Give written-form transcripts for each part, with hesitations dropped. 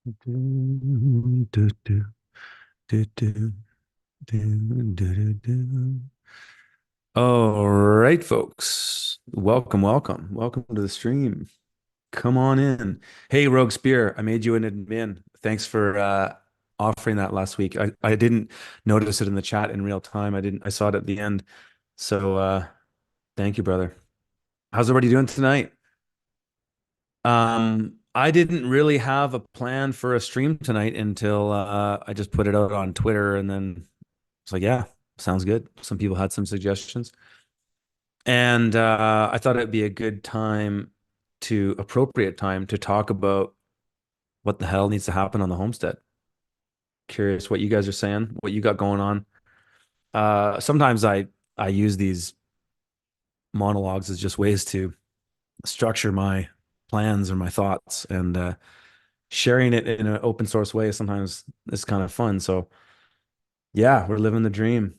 Do, do, do, do, do, do, do, do. All right, folks. Welcome to the stream. Come on in. Hey, Rogue Spear, I made you an admin. Thanks for offering that last week. I didn't notice it in the chat in real time. I saw it at the end. So thank you, brother. How's everybody doing tonight? I didn't really have a plan for a stream tonight until I just put it out on Twitter, and then it's like, yeah, sounds good. Some people had some suggestions, and I thought it'd be a good time appropriate time to talk about what the hell needs to happen on the homestead. Curious what you guys are saying, what you got going on. Sometimes I use these monologues as just ways to structure my plans or my thoughts, and sharing it in an open source way sometimes is kind of fun. So yeah, we're living the dream.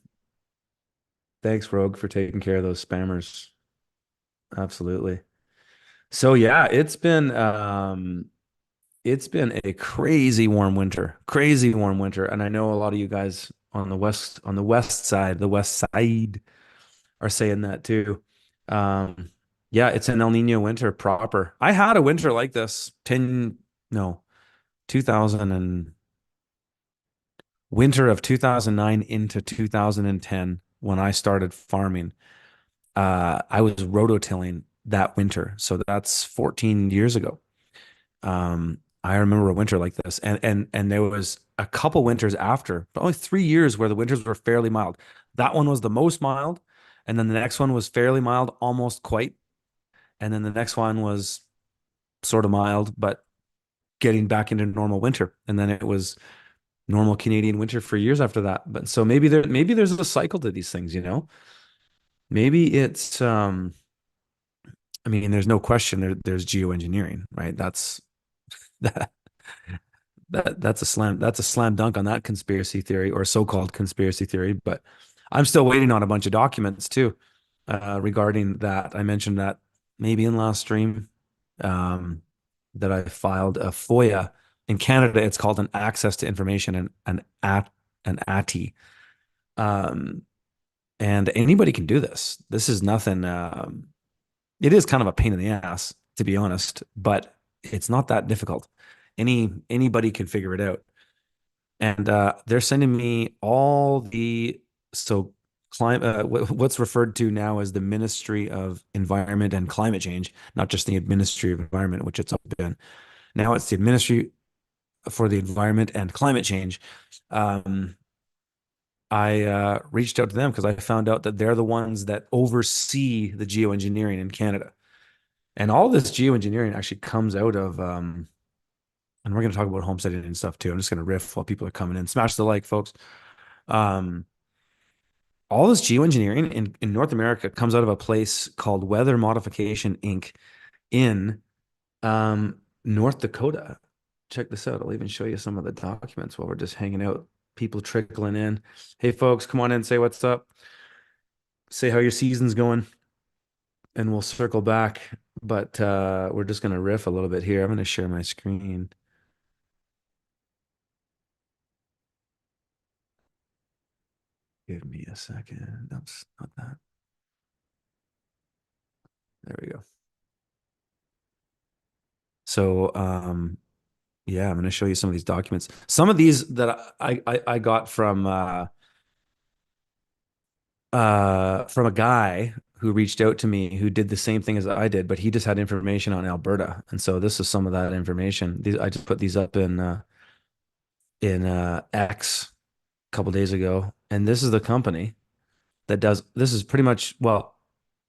Thanks, Rogue, for taking care of those spammers. Absolutely. So yeah, it's been a crazy warm winter, and I know a lot of you guys on the west side are saying that too. Um, yeah, it's an El Nino winter proper. I had a winter like this 10, no, 2000 and winter of 2009 into 2010 when I started farming. I was rototilling that winter. So that's 14 years ago. I remember a winter like this, and there was a couple winters after, but only 3 years where the winters were fairly mild. That one was the most mild, and then the next one was fairly mild, almost quite, and then the next one was sort of mild, but getting back into normal winter, and then it was normal Canadian winter for years after that. But so maybe there's a cycle to these things, you know? Maybe it's I mean, there's no question there's geoengineering, right? That that's a slam dunk on that conspiracy theory or so-called conspiracy theory. But I'm still waiting on a bunch of documents too, regarding that. I mentioned that maybe in last stream, um, that I filed a FOIA. In Canada, it's called an access to information and an ATI. Um, and anybody can do this. This is nothing. It is kind of a pain in the ass, to be honest, but it's not that difficult. Anybody can figure it out. And they're sending me all the so climate what's referred to now as the Ministry of Environment and Climate Change, not just the Ministry of Environment, which it's been. Now it's the Ministry for the Environment and Climate Change. Um, I reached out to them because I found out that they're the ones that oversee the geoengineering in Canada. And all this geoengineering actually comes out of, and we're going to talk about homesteading and stuff too. I'm just going to riff while people are coming in. Smash the like, folks. Um, all this geoengineering in North America comes out of a place called Weather Modification Inc. in North Dakota. Check this out. I'll even show you some of the documents while we're just hanging out. People trickling in. Hey, folks, come on in, say what's up. Say how your season's going, and we'll circle back. But we're just going to riff a little bit here. I'm going to share my screen. Give me a second. That's not that. There we go. So, yeah, I'm going to show you some of these documents. Some of these that I got from a guy who reached out to me who did the same thing as I did, but he just had information on Alberta. And so this is some of that information. I just put these up in X a couple days ago. And this is the company that does this is pretty much, well,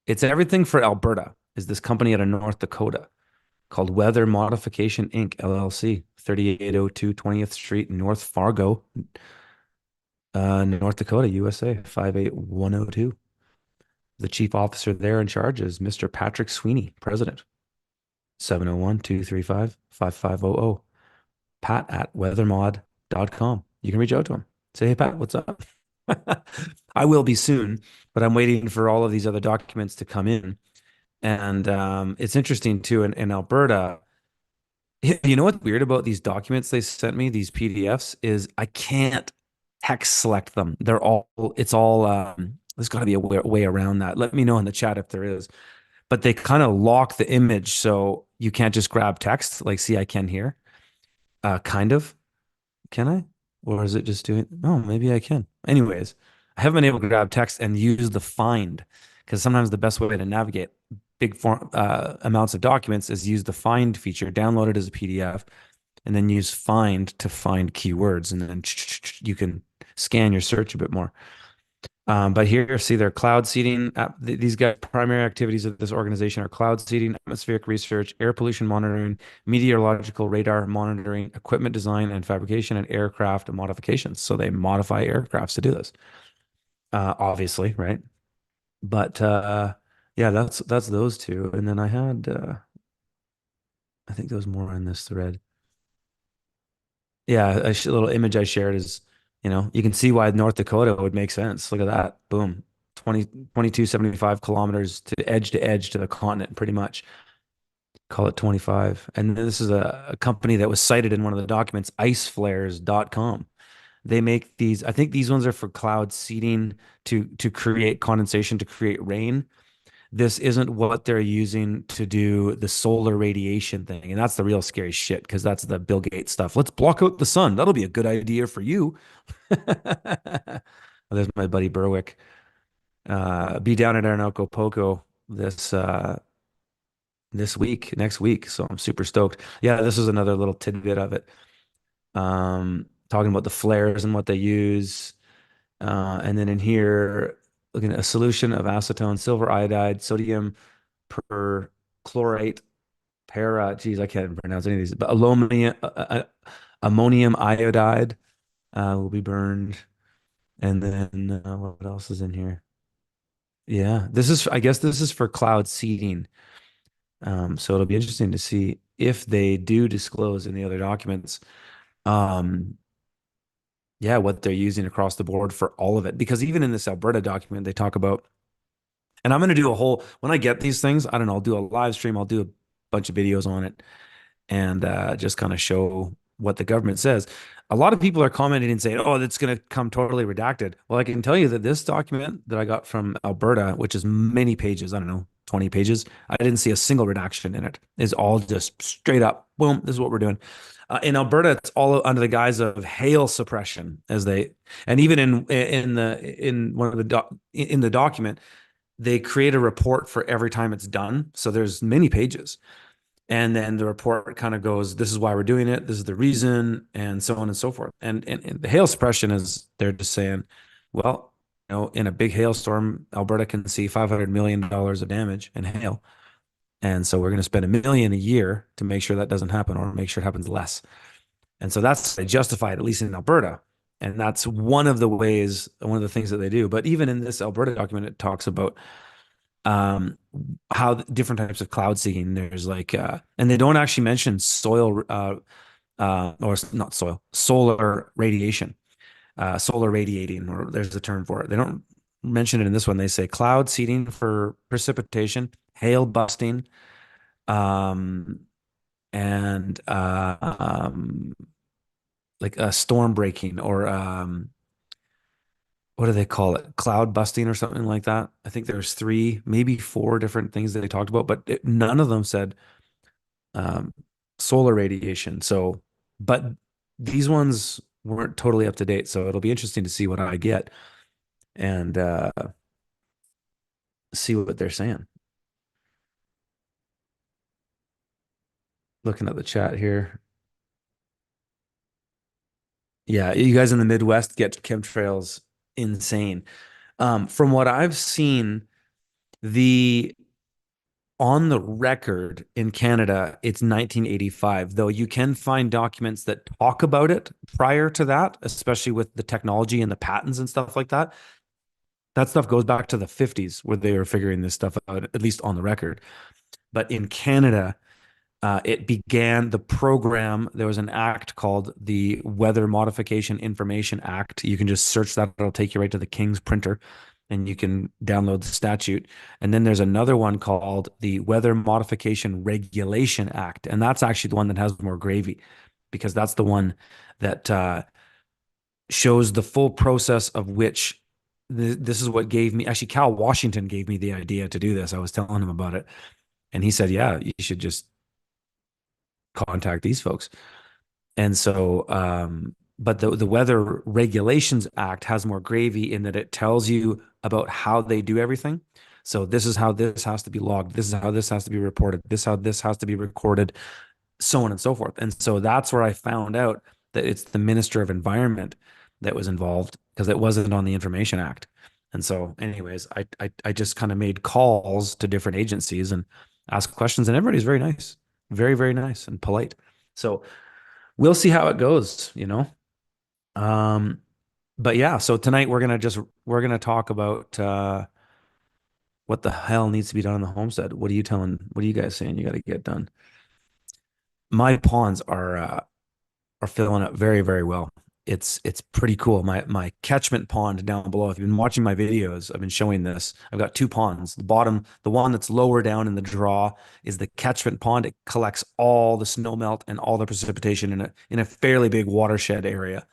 it's everything for Alberta. Is this company out of North Dakota called Weather Modification Inc. LLC, 3802 20th Street, North Fargo, North Dakota, USA, 58102. The chief officer there in charge is Mr. Patrick Sweeney, president. 701-235-5500. Pat at weathermod.com. You can reach out to him. Say, hey, Pat, what's up? I will be soon, but I'm waiting for all of these other documents to come in. And it's interesting too, in Alberta, You know what's weird about these documents they sent me, these PDFs, is I can't text select them. It's all, there's got to be a way around that. Let me know in the chat if there is. But they kind of lock the image so you can't just grab text. Like, see, I can here. Kind of. Can I? Or is it just doing? Oh, maybe I can. Anyways, I haven't been able to grab text and use the find because sometimes the best way to navigate big form amounts of documents is use the find feature, download it as a PDF, and then use find to find keywords, and then you can scan your search a bit more. But here, see, they're cloud seeding. These guys, primary activities of this organization are cloud seeding, atmospheric research, air pollution monitoring, meteorological radar monitoring, equipment design and fabrication, and aircraft modifications. So they modify aircrafts to do this, obviously, right? But yeah, that's those two. And then I had, I think there was more in this thread. Yeah, a little image I shared is, you can see why North Dakota would make sense. Look at that. Boom. 2275 kilometers to edge to the continent, pretty much. Call it 25. And this is a company that was cited in one of the documents, iceflares.com. They make these, I think these ones are for cloud seeding to create condensation, to create rain. This isn't what they're using to do the solar radiation thing. And that's the real scary shit because that's the Bill Gates stuff. Let's block out the sun. That'll be a good idea for you. There's my buddy Berwick. Be down at Anarchapulco this week, next week. So I'm super stoked. Yeah, this is another little tidbit of it. Talking about the flares and what they use. And then in here, looking at a solution of acetone, silver iodide, sodium perchlorate, geez, I can't pronounce any of these, but ammonium iodide will be burned. And then what else is in here? Yeah, I guess this is for cloud seeding. So it'll be interesting to see if they do disclose in the other documents, um, yeah, what they're using across the board for all of it. Because even in this Alberta document, they talk about, and I'm going to do when I get these things, I don't know, I'll do a live stream, I'll do a bunch of videos on it and just kind of show what the government says. A lot of people are commenting and saying, oh, that's going to come totally redacted. Well, I can tell you that this document that I got from Alberta, which is many pages, I don't know, 20 pages, I didn't see a single redaction in it. It's all just straight up, boom, this is what we're doing. In Alberta, it's all under the guise of hail suppression, and even in one of in the document, they create a report for every time it's done. So there's many pages. And then the report kind of goes, this is why we're doing it. This is the reason, and so on and so forth. And the hail suppression is they're just saying, well, in a big hailstorm, Alberta can see $500 million of damage in hail. And so we're going to spend $1 million a year to make sure that doesn't happen or make sure it happens less. And so that's justified, at least in Alberta. And that's one of the things that they do. But even in this Alberta document, it talks about how different types of cloud seeding. There's and they don't actually mention soil or not soil, solar radiation, solar radiating, or there's a term for it. They don't mention it in this one. They say cloud seeding for precipitation, hail busting, and like a storm breaking, or what do they call it? Cloud busting or something like that. I think there's 3, maybe 4 different things that they talked about, but none of them said um, solar radiation. So, but these ones weren't totally up to date. So it'll be interesting to see what I get and see what they're saying. Looking at the chat here. Yeah, you guys in the Midwest get chemtrails insane. From what I've seen, the on the record in Canada, it's 1985, though you can find documents that talk about it prior to that, especially with the technology and the patents and stuff like that. That stuff goes back to the 50s where they were figuring this stuff out, at least on the record. But in Canada, it began the program. There was an act called the Weather Modification Information Act. You can just search that. It'll take you right to the King's printer. and you can download the statute. And then there's another one called the Weather Modification Regulation Act, and that's actually the one that has more gravy, because that's the one that shows the full process of which this is what gave me, actually Cal Washington gave me the idea to do this. I was telling him about it, and he said, yeah, you should just contact these folks. And so, but the Weather Regulations Act has more gravy in that it tells you about how they do everything. So this is how this has to be logged. This is how this has to be reported. This how this has to be recorded, so on and so forth. And so that's where I found out that it's the Minister of Environment that was involved, because it wasn't on the Information Act. And so, anyways, I just kind of made calls to different agencies and asked questions, and everybody's very nice, very, very nice and polite. So we'll see how it goes, you know. Um, but yeah, so tonight we're gonna talk about what the hell needs to be done on the homestead. What are you guys saying you got to get done? My ponds are filling up very, very well. It's pretty cool. My catchment pond down below. If you've been watching my videos, I've been showing this. I've got two ponds. The bottom, the one that's lower down in the draw, is the catchment pond. It collects all the snow melt and all the precipitation in a fairly big watershed area,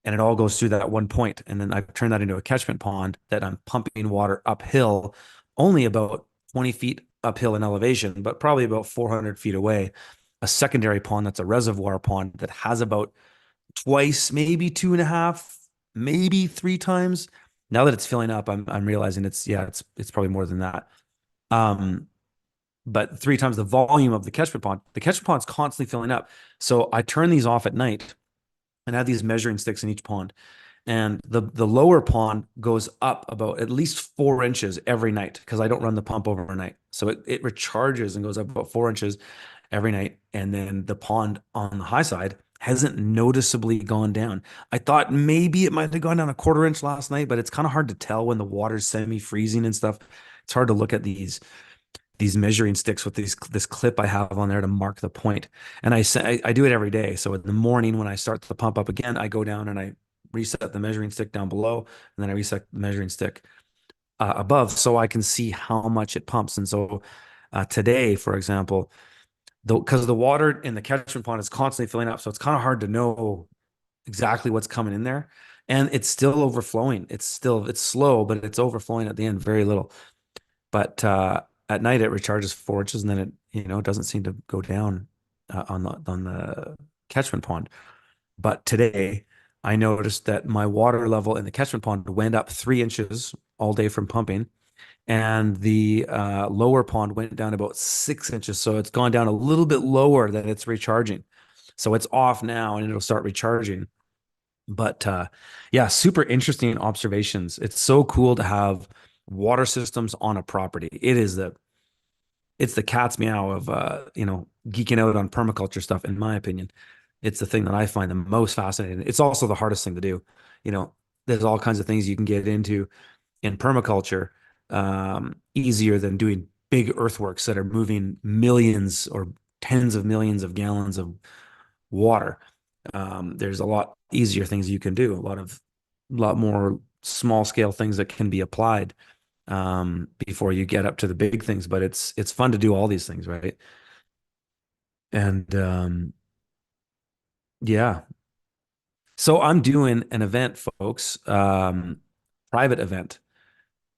and it all goes through that one point. And then I've turned that into a catchment pond that I'm pumping water uphill, only about 20 feet uphill in elevation, but probably about 400 feet away. A secondary pond that's a reservoir pond that has about twice, maybe two and a half, maybe three times. Now that it's filling up, I'm realizing it's probably more than that. Um, but three times the volume of the catchment pond. The catchment pond's constantly filling up. So I turn these off at night and have these measuring sticks in each pond. And the lower pond goes up about at least 4 inches every night, because I don't run the pump overnight. So it recharges and goes up about 4 inches every night. And then the pond on the high side hasn't noticeably gone down. I thought maybe it might have gone down a 1/4 inch last night, but it's kind of hard to tell when the water's semi-freezing and stuff. It's hard to look at these measuring sticks with this clip I have on there to mark the point. And I do it every day. So in the morning when I start the pump up again, I go down and I reset the measuring stick down below, and then I reset the measuring stick above, so I can see how much it pumps. And so today, for example, because the water in the catchment pond is constantly filling up, so it's kind of hard to know exactly what's coming in there, and it's still overflowing. It's slow, but it's overflowing at the end, very little. But at night it recharges 4 inches, and then it doesn't seem to go down on the catchment pond. But today I noticed that my water level in the catchment pond went up 3 inches all day from pumping, and the lower pond went down about 6 inches. So it's gone down a little bit lower than it's recharging. So it's off now, and it'll start recharging. But yeah, super interesting observations. It's so cool to have water systems on a property. It's the cat's meow of geeking out on permaculture stuff, in my opinion. It's the thing that I find the most fascinating. It's also the hardest thing to do. There's all kinds of things you can get into in permaculture, easier than doing big earthworks that are moving millions or tens of millions of gallons of water. There's a lot easier things you can do, a lot more small scale things that can be applied before you get up to the big things. But it's fun to do all these things, right? And yeah. So I'm doing an event, folks, private event.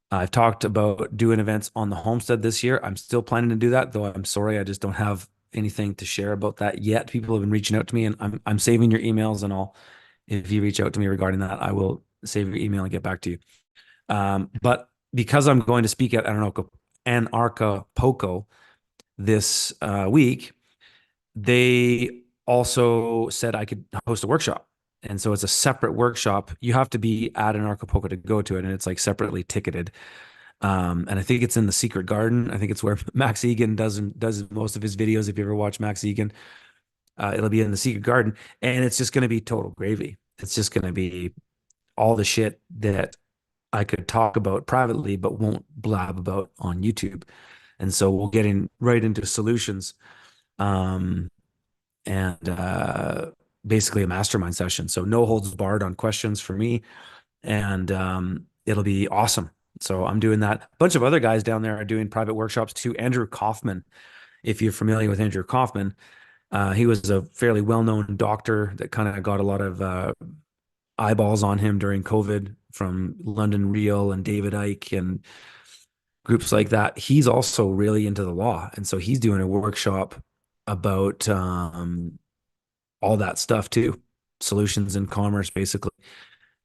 I've talked about doing events on the homestead this year. I'm still planning to do that, though I'm sorry, I just don't have anything to share about that yet. People have been reaching out to me, and I'm saving your emails, and if you reach out to me regarding that, I will save your email and get back to you. But because I'm going to speak at Anarchapulco this week, they also said I could host a workshop. And so it's a separate workshop. You have to be at Anarchapulco to go to it, and it's like separately ticketed. And I think it's in the Secret Garden. I think it's where Max Egan does most of his videos. If you ever watch Max Egan, it'll be in the Secret Garden, and it's just going to be total gravy. It's just going to be all the shit that I could talk about privately, but won't blab about on YouTube. And so we'll get in right into solutions, and basically a mastermind session. So no holds barred on questions for me, and it'll be awesome. So I'm doing that. A bunch of other guys down there are doing private workshops too. Andrew Kaufman, if you're familiar with Andrew Kaufman, he was a fairly well-known doctor that kind of got a lot of eyeballs on him during COVID from London Real and David Icke and groups like that. He's also really into the law. And so he's doing a workshop about all that stuff too. Solutions in commerce, basically.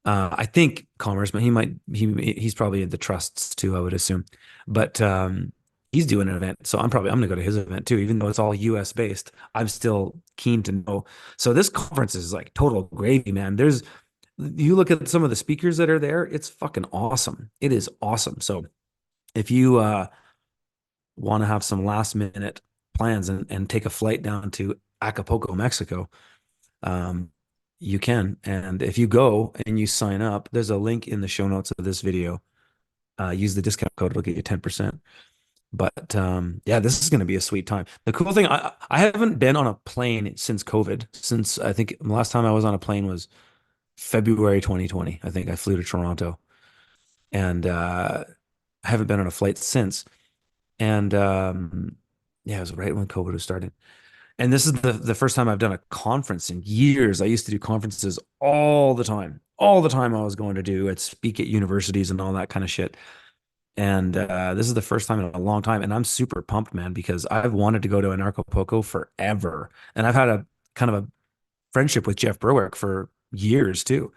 I think commerce, but he's probably into trusts too, I would assume. But he's doing an event. So I'm gonna go to his event too, even though it's all US based. I'm still keen to know. So this conference is like total gravy, man. You look at some of the speakers that are there, it's fucking awesome. It is awesome. So if you want to have some last minute plans and take a flight down to Acapulco, Mexico, um, you can. And if you go and you sign up, there's a link in the show notes of this video. Use the discount code, it'll get you 10%. But yeah, this is going to be a sweet time. The cool thing, I haven't been on a plane since COVID, since I think the last time I was on a plane was February 2020. I think I flew to Toronto and I haven't been on a flight since. And yeah, it was right when COVID was starting. And this is the first time I've done a conference in years. I used to do conferences all the time. All the time I was going to do it, speak at universities and all that kind of shit. And this is the first time in a long time. And I'm super pumped, man, because I've wanted to go to Anarchapulco forever. And I've had a kind of a friendship with Jeff Berwick for years too.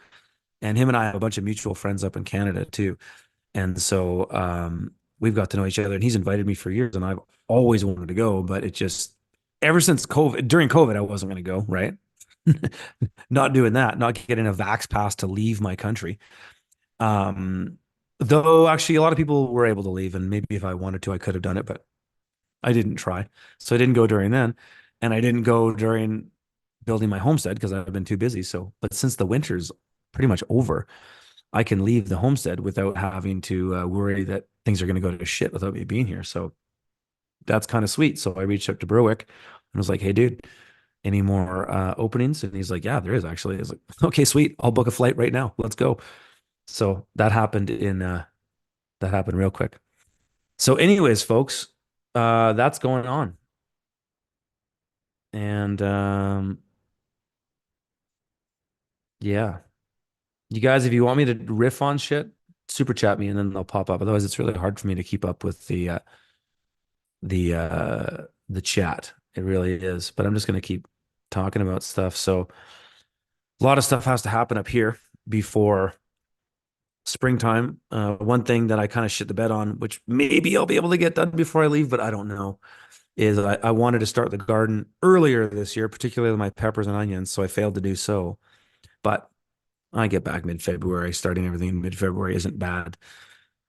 And him and I have a bunch of mutual friends up in Canada too. And so we've got to know each other. And he's invited me for years, and I've always wanted to go, but it just ever since COVID, during COVID, I wasn't going to go, right? Not doing that, not getting a vax pass to leave my country. Um, though actually a lot of people were able to leave, and maybe if I wanted to, I could have done it, but I didn't try. So I didn't go during then, and I didn't go during building my homestead because I've been too busy. So, but since the winter's pretty much over, I can leave the homestead without having to worry that things are going to go to shit without me being here. So that's kind of sweet. So I reached out to Berwick and was like, "Hey, dude, any more openings?" And he's like, "Yeah, there is actually." I was like, "Okay, sweet. I'll book a flight right now. Let's go." So that happened real quick. So, anyways, folks, that's going on. And yeah, you guys, if you want me to riff on shit, super chat me and then they'll pop up. Otherwise, it's really hard for me to keep up with the chat. It really is. But I'm just gonna keep talking about stuff. So a lot of stuff has to happen up here before springtime. One thing that I kind of shit the bed on, which maybe I'll be able to get done before I leave, but I don't know, is I wanted to start the garden earlier this year, particularly my peppers and onions. So I failed to do so. But I get back mid-February. Starting everything in mid-February isn't bad.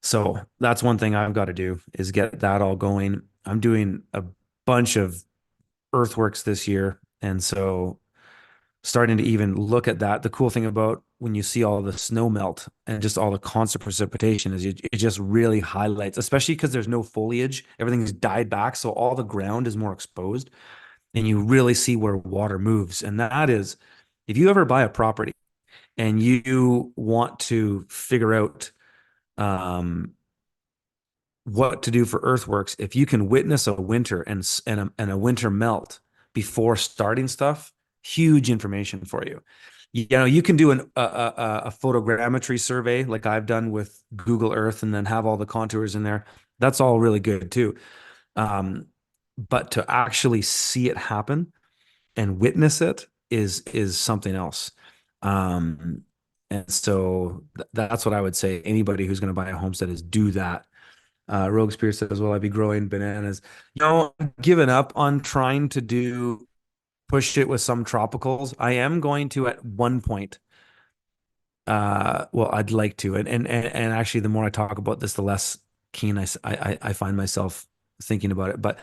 So that's one thing I've got to do is get that all going. I'm doing a bunch of earthworks this year. And so starting to even look at that. The cool thing about when you see all the snow melt and just all the constant precipitation is it just really highlights, especially because there's no foliage, everything's died back. So all the ground is more exposed and you really see where water moves. And that is, if you ever buy a property and you want to figure out um, what to do for earthworks, if you can witness a winter and a winter melt before starting stuff, huge information for you. You know, you can do a photogrammetry survey like I've done with Google Earth and then have all the contours in there. That's all really good too. But to actually see it happen and witness it is something else. Um, and so that's what I would say. Anybody who's going to buy a homestead is do that. Rogue Spear says, "Will I be growing bananas?" You know, I've given up on trying to push it with some tropicals. I am going to at one point. Well, I'd like to, and actually, the more I talk about this, the less keen I find myself thinking about it. But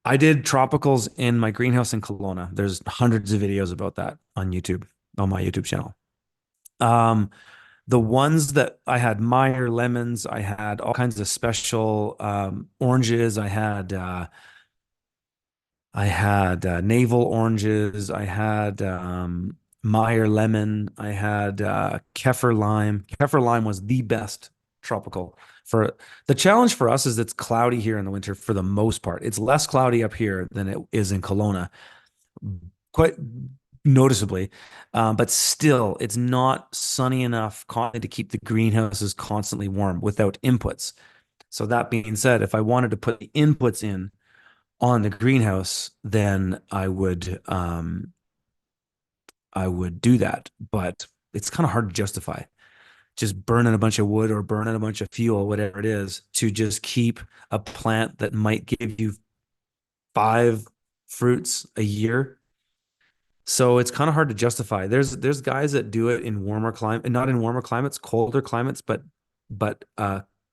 I did tropicals in my greenhouse in Kelowna. There's hundreds of videos about that on YouTube, on my YouTube channel. Um, the ones that I had Meyer lemons, I had all kinds of special oranges. I had navel oranges. I had Meyer lemon. I had Kefir lime. Kefir lime was the best tropical. For the challenge for us is it's cloudy here in the winter for the most part. It's less cloudy up here than it is in Kelowna, quite noticeably. But still, it's not sunny enough to keep the greenhouses constantly warm without inputs. So that being said, if I wanted to put the inputs in on the greenhouse, then I would do that. But it's kind of hard to justify just burning a bunch of wood or burning a bunch of fuel, whatever it is, to just keep a plant that might give you 5 fruits a year. So it's kind of hard to justify. There's guys that do it in warmer climate, not in warmer climates, colder climates, but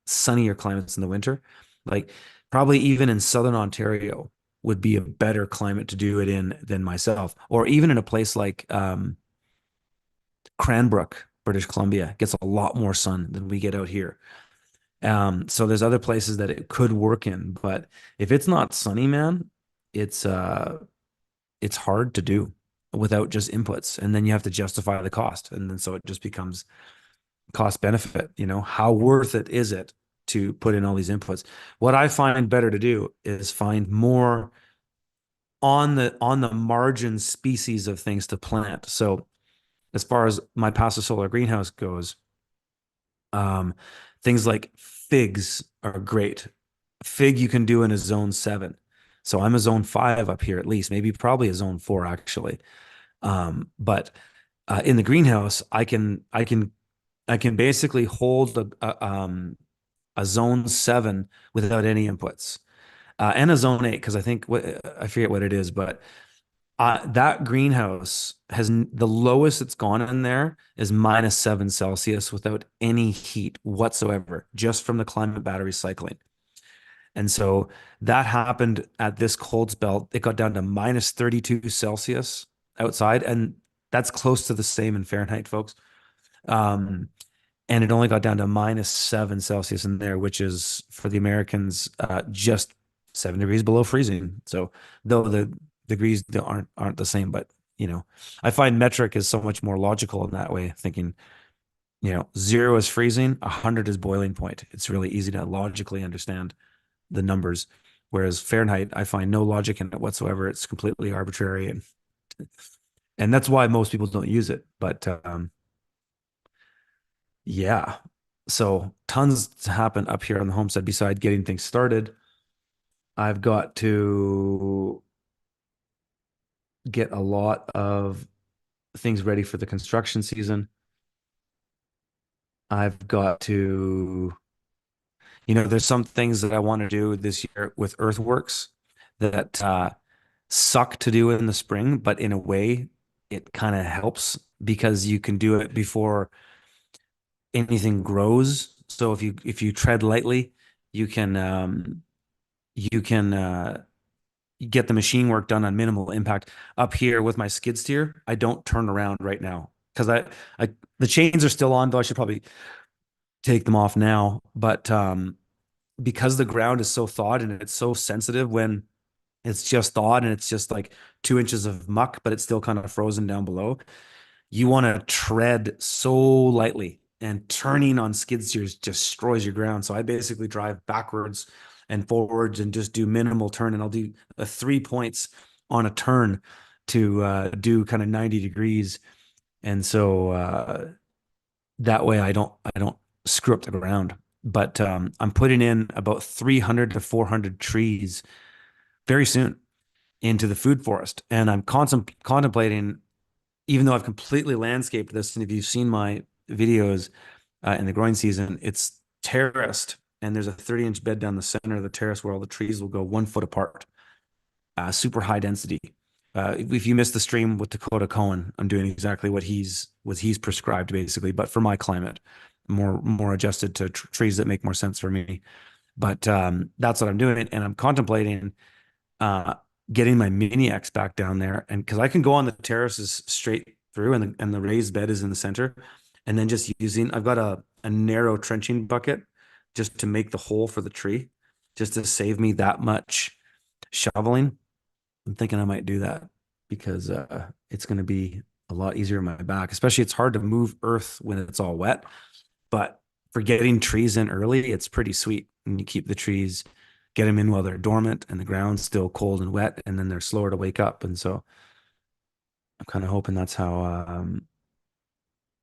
sunnier climates in the winter. Like probably even in southern Ontario would be a better climate to do it in than myself, or even in a place like Cranbrook, British Columbia, gets a lot more sun than we get out here. So there's other places that it could work in, but if it's not sunny, man, it's it's hard to do without just inputs, and then you have to justify the cost, and then so it just becomes cost benefit. How worth it is it to put in all these inputs? What I find better to do is find more on the margin species of things to plant. So as far as my passive solar greenhouse goes, um, things like figs are great. Fig you can do in a zone 7. So I'm a zone 5 up here at least, maybe probably a zone 4 actually. But in the greenhouse, I can basically hold a zone 7 without any inputs, and a zone 8 because I forget what it is, but that greenhouse has the lowest it's gone in there is -7 Celsius without any heat whatsoever, just from the climate battery cycling. And so that happened at this cold spell. It got down to -32 Celsius outside, and that's close to the same in Fahrenheit, folks. Um, and it only got down to -7 Celsius in there, which is for the Americans just 7 degrees below freezing. So though the degrees aren't the same, but I find metric is so much more logical in that way, thinking 0 is freezing, 100 is boiling point. It's really easy to logically understand the numbers. Whereas Fahrenheit, I find no logic in it whatsoever. It's completely arbitrary, and that's why most people don't use it. But yeah, so tons to happen up here on the homestead beside getting things started. I've got to get a lot of things ready for the construction season. I've got to, there's some things that I want to do this year with Earthworks that suck to do in the spring, but in a way, it kind of helps because you can do it before anything grows. So if you tread lightly, you can get the machine work done on minimal impact. Up here with my skid steer, I don't turn around right now because I the chains are still on, though I should probably take them off now. But because the ground is so thawed and it's so sensitive when it's just thawed and it's just like 2 inches of muck, but it's still kind of frozen down below. You want to tread so lightly, and turning on skid steers destroys your ground. So I basically drive backwards and forwards and just do minimal turn, and I'll do 3 points on a turn to do kind of 90 degrees. And so that way I don't screw up the ground. But I'm putting in about 300 to 400 trees very soon into the food forest, and I'm contemplating, even though I've completely landscaped this, and if you've seen my videos in the growing season, it's terraced, and there's a 30-inch bed down the center of the terrace where all the trees will go 1 foot apart, super high density. If you missed the stream with Dakota Cohen, I'm doing exactly what he's prescribed basically, but for my climate, more adjusted to trees that make more sense for me. But that's what I'm doing, and I'm contemplating uh, getting my mini X back down there, and because I can go on the terraces straight through, and the raised bed is in the center, and then just I've got a narrow trenching bucket just to make the hole for the tree, just to save me that much shoveling. I'm thinking I might do that because it's going to be a lot easier on my back, especially it's hard to move earth when it's all wet, but for getting trees in early, it's pretty sweet. And you keep the trees, get them in while they're dormant and the ground's still cold and wet, and then they're slower to wake up. And so I'm kind of hoping that's how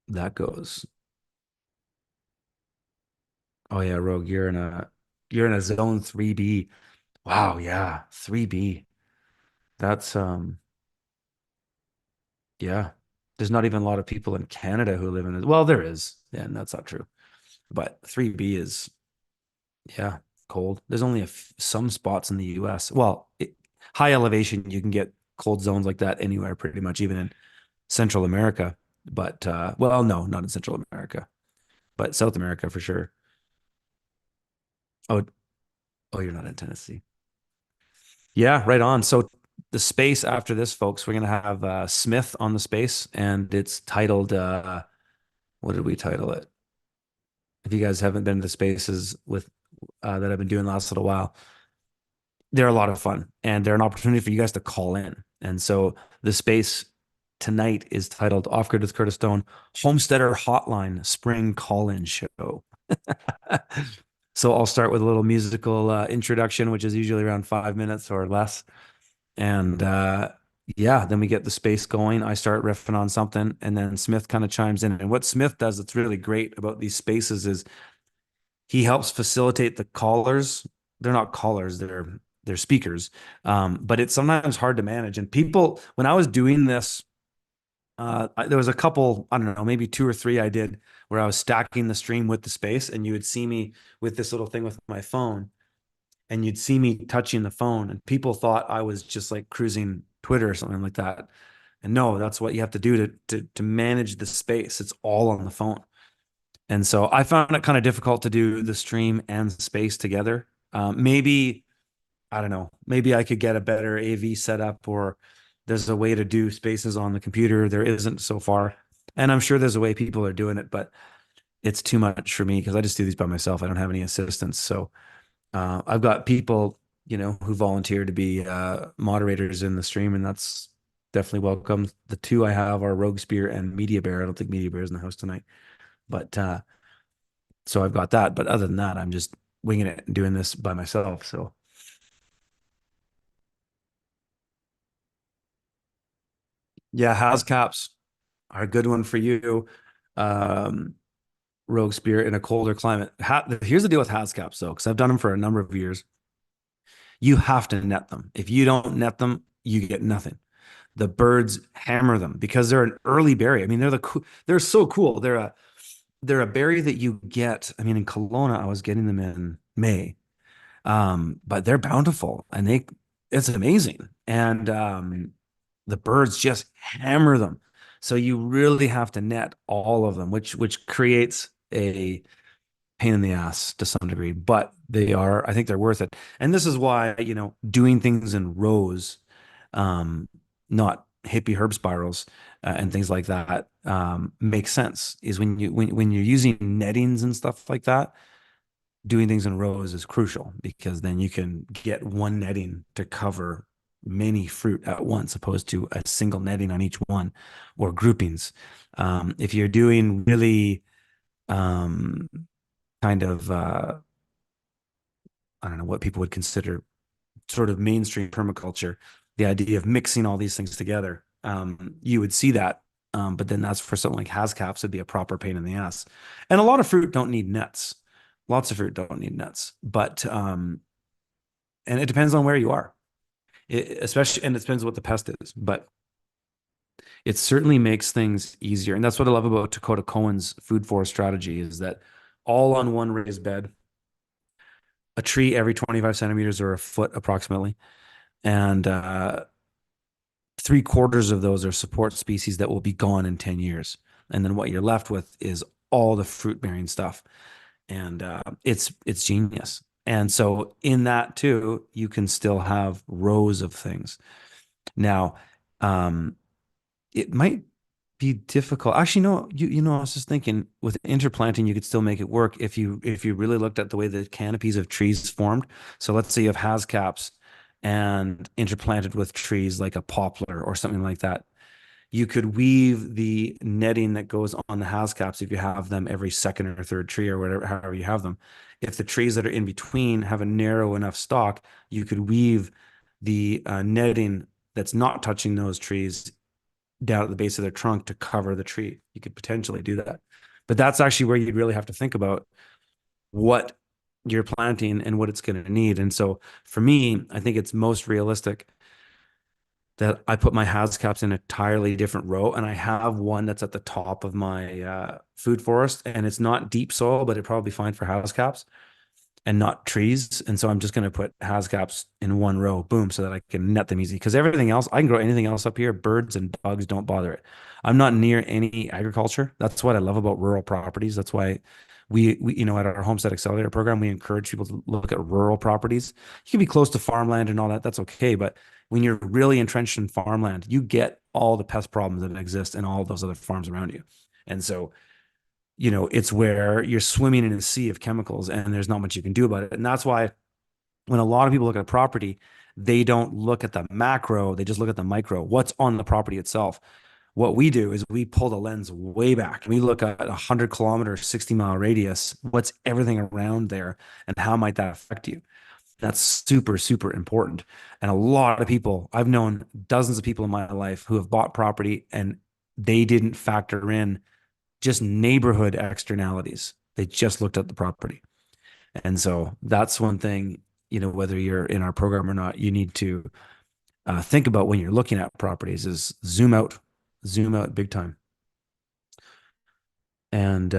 that goes. Oh yeah, Rogue, you're in a zone 3B. Wow, yeah, 3B. That's yeah. There's not even a lot of people in Canada who live in it. Well, there is. Yeah, and that's not true. But 3B is yeah, cold. There's only some spots in the US. Well, high elevation, you can get cold zones like that anywhere pretty much, even in Central America. But well, no, not in Central America, but South America for sure. Oh, oh, you're not in Tennessee. Yeah, right on. So the space after this, folks, we're gonna have Smith on the space, and it's titled what did we title it? If you guys haven't been to the spaces with that I've been doing the last little while, they're a lot of fun, and they're an opportunity for you guys to call in. And so the space tonight is titled Offgrid with Curtis Stone, Homesteader Hotline Spring Call-In Show. So I'll start with a little musical introduction, which is usually around 5 minutes or less. And yeah, then we get the space going. I start riffing on something, and then Smith kind of chimes in. And what Smith does that's really great about these spaces is he helps facilitate the callers. They're not callers, they're speakers. But it's sometimes hard to manage. And people, when I was doing this, there was a couple, I don't know, maybe two or three I did where I was stacking the stream with the space, and you would see me with this little thing with my phone, and you'd see me touching the phone, and people thought I was just like cruising Twitter or something like that. And no, that's what you have to do to manage the space. It's all on the phone. And so I found it kind of difficult to do the stream and space together. Maybe, I don't know, maybe I could get a better AV setup, or there's a way to do spaces on the computer. There isn't so far. And I'm sure there's a way people are doing it, but it's too much for me because I just do these by myself. I don't have any assistants. So I've got people, who volunteer to be moderators in the stream, and that's definitely welcome. The two I have are Rogue Spear and Media Bear. I don't think Media Bear is in the house tonight, but so I've got that. But other than that, I'm just winging it and doing this by myself. So yeah, Housec Caps are a good one for you. Um, Rogue Spear in a colder climate. Here's the deal with Housec Caps, though, because I've done them for a number of years. You have to net them. If you don't net them, you get nothing. The birds hammer them because they're an early berry. I mean, they're so cool. They're a berry that you get. I mean, in Kelowna, I was getting them in May. But they're bountiful, and it's amazing. And the birds just hammer them. So you really have to net all of them, which creates a pain in the ass to some degree, but I think they're worth it. And this is why, doing things in rows, um, not hippie herb spirals, and things like that, makes sense. Is when you're using nettings and stuff like that, doing things in rows is crucial because then you can get one netting to cover many fruit at once, opposed to a single netting on each one, or groupings. If you're doing really um, kind of I don't know what people would consider sort of mainstream permaculture, the idea of mixing all these things together, you would see that. But then that's for something like Housec Caps would be a proper pain in the ass. And a lot of fruit don't need nets. Lots of fruit don't need nets, but and it depends on where you are, especially, and it depends what the pest is. But it certainly makes things easier, and that's what I love about Dakota Cohen's food forest strategy is that all on one raised bed, a tree every 25 centimeters or a foot approximately, and 3/4 of those are support species that will be gone in 10 years, and then what you're left with is all the fruit bearing stuff, and it's genius. And so in that too, you can still have rows of things. Now, it might be difficult. Actually, no, I was just thinking with interplanting, you could still make it work if you really looked at the way the canopies of trees formed. So let's say you have Housec Caps and interplanted with trees like a poplar or something like that. You could weave the netting that goes on the house caps if you have them every second or third tree or whatever, however you have them. If the trees that are in between have a narrow enough stalk, you could weave the netting that's not touching those trees down at the base of their trunk to cover the tree. You could potentially do that. But that's actually where you'd really have to think about what you're planting and what it's going to need. And so for me, I think it's most realistic that I put my house caps in an entirely different row. And I have one that's at the top of my food forest, and it's not deep soil, but it'd probably be fine for house caps and not trees. And so I'm just going to put house caps in one row, boom, so that I can net them easy. Because everything else, I can grow anything else up here. Birds and bugs don't bother it. I'm not near any agriculture. That's what I love about rural properties. That's why at our Homestead Accelerator program, we encourage people to look at rural properties. You can be close to farmland and all that. That's okay. But when you're really entrenched in farmland, you get all the pest problems that exist in all those other farms around you. And so it's where you're swimming in a sea of chemicals and there's not much you can do about it. And that's why when a lot of people look at a property, they don't look at the macro, they just look at the micro, what's on the property itself. What we do is we pull the lens way back. We look at 100 kilometer, 60-mile radius, what's everything around there and how might that affect you? That's super, super important. And a lot of people, I've known dozens of people in my life who have bought property and they didn't factor in just neighborhood externalities. They just looked at the property. And so that's one thing, whether you're in our program or not, you need to think about when you're looking at properties is zoom out big time. And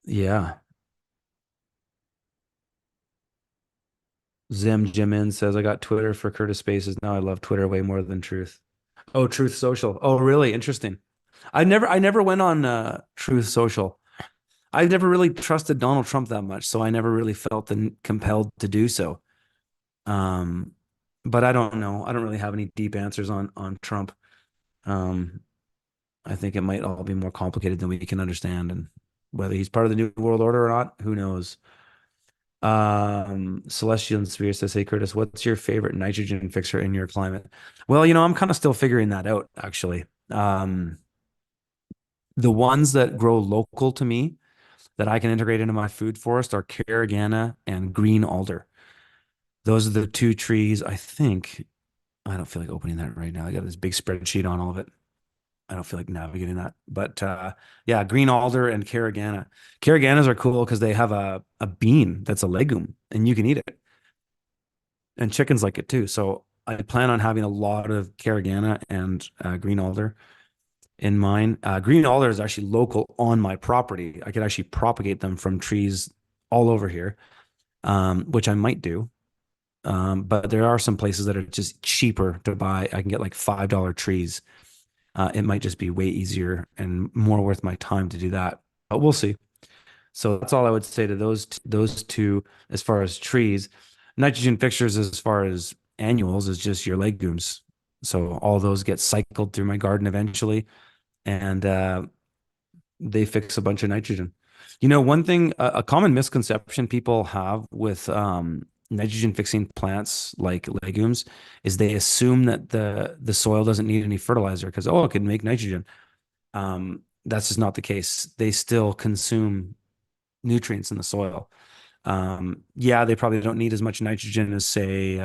yeah. Zim Jim in says, I got Twitter for Curtis Spaces. Now I love Twitter way more than Truth. Oh, Truth Social. Oh, really? Interesting. I never went on Truth Social. I've never really trusted Donald Trump that much, so I never really felt compelled to do so. Um, but I don't know. I don't really have any deep answers on Trump. Um, I think it might all be more complicated than we can understand, and whether he's part of the New World Order or not, who knows? Celestial and Sphere says, hey Curtis, what's your favorite nitrogen fixer in your climate? Well, I'm kind of still figuring that out, actually. The ones that grow local to me that I can integrate into my food forest are carragana and green alder. Those are the two trees, I think. I don't feel like opening that right now. I got this big spreadsheet on all of it. I don't feel like navigating that. But yeah, green alder and carragana. Carraganas are cool because they have a bean that's a legume and you can eat it. And chickens like it too. So I plan on having a lot of carragana and green alder in mine. Green alder is actually local on my property. I could actually propagate them from trees all over here, which I might do. But there are some places that are just cheaper to buy. I can get like $5 trees. It might just be way easier and more worth my time to do that. But we'll see. So that's all I would say to those two as far as trees. Nitrogen fixtures as far as annuals is just your legumes. So all those get cycled through my garden eventually, and they fix a bunch of nitrogen. One thing, a common misconception people have with nitrogen fixing plants like legumes is they assume that the soil doesn't need any fertilizer because it can make nitrogen. That's just not the case. They still consume nutrients in the soil. Yeah, they probably don't need as much nitrogen as say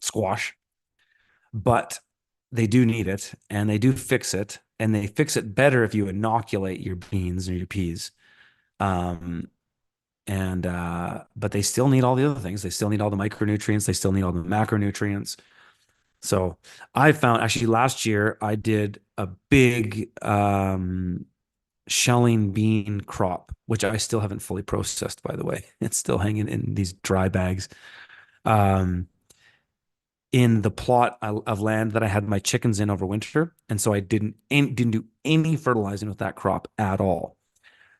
squash, but they do need it and they do fix it, and they fix it better if you inoculate your beans or your peas. Um, and but they still need all the other things. They still need all the micronutrients. They still need all the macronutrients. So I found actually last year I did a big shelling bean crop, which I still haven't fully processed, by the way. It's still hanging in these dry bags. Um, in the plot of land that I had my chickens in over winter, and so I didn't do any fertilizing with that crop at all.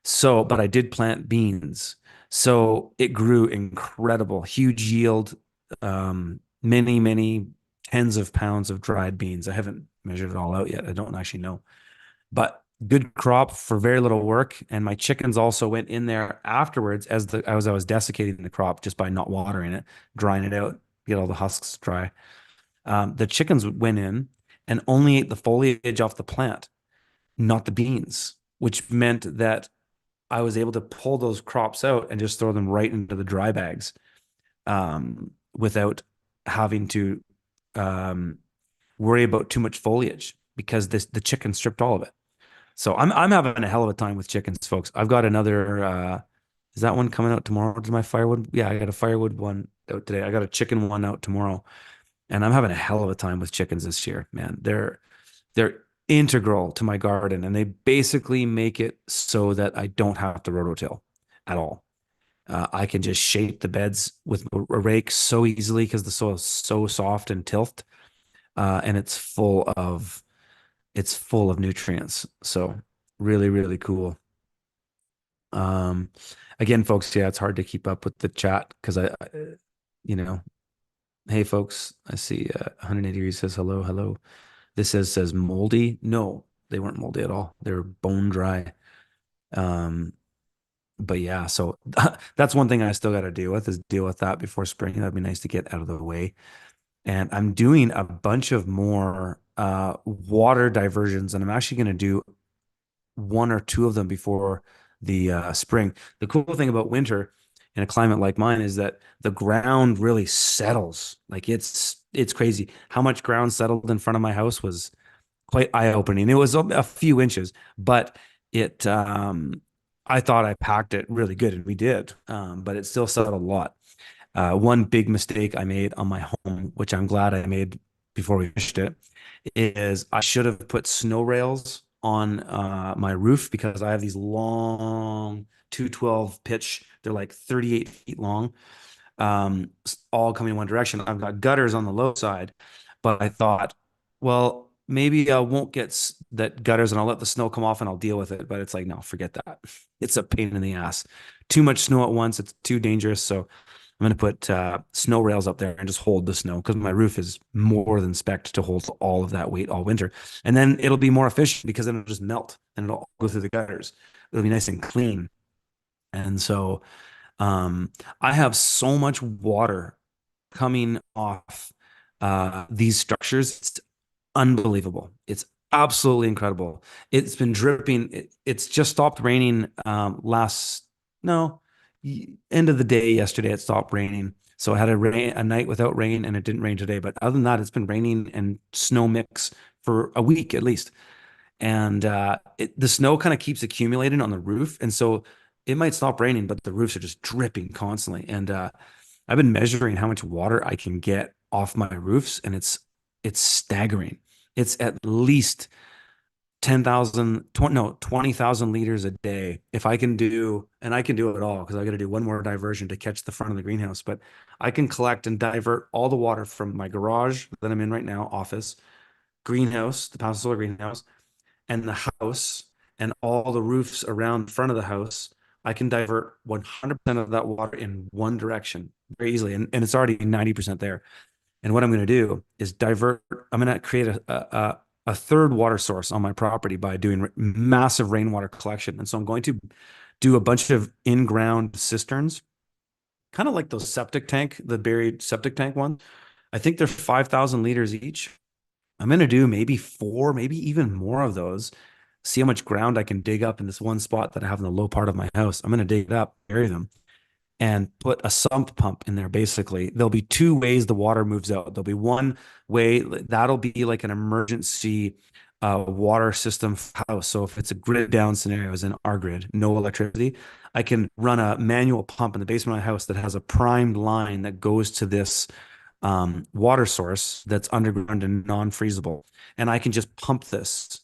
So, but I did plant beans. So it grew incredible, huge yield, many, many tens of pounds of dried beans. I haven't measured it all out yet. I don't actually know, but good crop for very little work. And my chickens also went in there afterwards as I was desiccating the crop just by not watering it, drying it out, get all the husks dry. The chickens went in and only ate the foliage off the plant, not the beans, which meant that I was able to pull those crops out and just throw them right into the dry bags, without having to um, worry about too much foliage because the chicken stripped all of it. So I'm having a hell of a time with chickens, folks. I've got another is that one coming out tomorrow? Does my firewood? Yeah, I got a firewood one out today. I got a chicken one out tomorrow. And I'm having a hell of a time with chickens this year, man. They're integral to my garden and they basically make it so that I don't have to rototill at all. I can just shape the beds with a rake so easily because the soil is so soft and tilth, and it's full of nutrients. So really, really cool. Um, Again, folks, yeah, it's hard to keep up with the chat because you know, hey, folks, I see 180 degrees says hello, hello. This says moldy. No, they weren't moldy at all. They were bone dry. Um, but yeah, so that's one thing I still got to deal with is deal with that before spring. That'd be nice to get out of the way. And I'm doing a bunch of more water diversions, and I'm actually going to do one or two of them before the spring. The cool thing about winter in a climate like mine is that the ground really settles. Like it's crazy. How much ground settled in front of my house was quite eye-opening. It was a few inches, but it I thought I packed it really good, and we did. But it still settled a lot. One big mistake I made on my home, which I'm glad I made before we finished it, is I should have put snow rails on my roof because I have these long 212 pitch. They're like 38 feet long, all coming in one direction. I've got gutters on the low side, but I thought, well, maybe I won't get that gutters and I'll let the snow come off and I'll deal with it. But it's like, no, forget that. It's a pain in the ass. Too much snow at once. It's too dangerous. So I'm going to put snow rails up there and just hold the snow because my roof is more than spec to hold all of that weight all winter. And then it'll be more efficient because then it'll just melt and it'll go through the gutters. It'll be nice and clean. And so I have so much water coming off these structures. It's unbelievable. It's absolutely incredible. It's been dripping. It's just stopped raining no, end of the day yesterday. It stopped raining. So I had a night without rain and it didn't rain today. But other than that, it's been raining and snow mix for a week at least. And the snow kind of keeps accumulating on the roof. And so it might stop raining, but the roofs are just dripping constantly. And I've been measuring how much water I can get off my roofs, and it's staggering. It's at least 10,000, 20, no, 20,000 liters a day. If I can do, and I can do it all because I got to do one more diversion to catch the front of the greenhouse, but I can collect and divert all the water from my garage that I'm in right now, office, greenhouse, the Paso Solar greenhouse, and the house, and all the roofs around the front of the house. I can divert 100% of that water in one direction very easily. And it's already 90% there. And what I'm going to do is I'm going to create a third water source on my property by doing massive rainwater collection. And so I'm going to do a bunch of in-ground cisterns, kind of like those the buried septic tank ones. I think they're 5,000 liters each. I'm going to do maybe four, maybe even more of those. See how much ground I can dig up in this one spot that I have in the low part of my house. I'm going to dig it up, bury them, and put a sump pump in there. Basically, there'll be two ways the water moves out. There'll be one way that'll be like an emergency water system house. So if it's a grid down scenario, as in our grid, no electricity, I can run a manual pump in the basement of my house that has a primed line that goes to this water source that's underground and non-freezable. And I can just pump this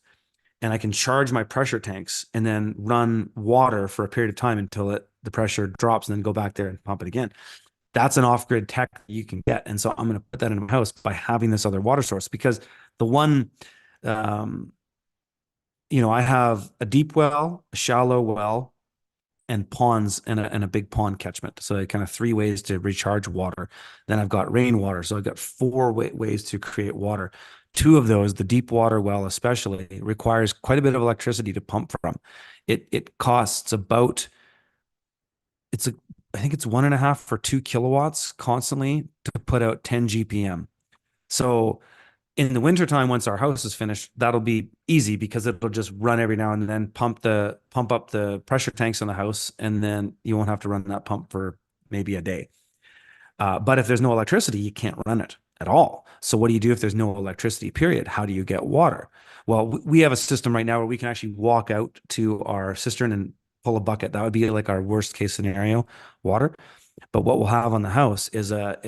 and I can charge my pressure tanks and then run water for a period of time until the pressure drops and then go back there and pump it again. That's an off-grid tech you can get. And so I'm going to put that in my house by having this other water source because the one, um, I have a deep well, a shallow well, and ponds and a big pond catchment. So kind of three ways to recharge water. Then I've got rainwater. So I've got four ways to create water. Two of those, the deep water well especially, requires quite a bit of electricity to pump from. It costs about I think it's 1.5 or 2 kilowatts constantly to put out 10 GPM. So in the wintertime, once our house is finished, that'll be easy because it'll just run every now and then, pump up the pressure tanks in the house, and then you won't have to run that pump for maybe a day. But if there's no electricity, you can't run it at all. So what do you do if there's no electricity, period? How do you get water? Well, we have a system right now where we can actually walk out to our cistern and pull a bucket. That would be like our worst case scenario, water. But what we'll have on the house is a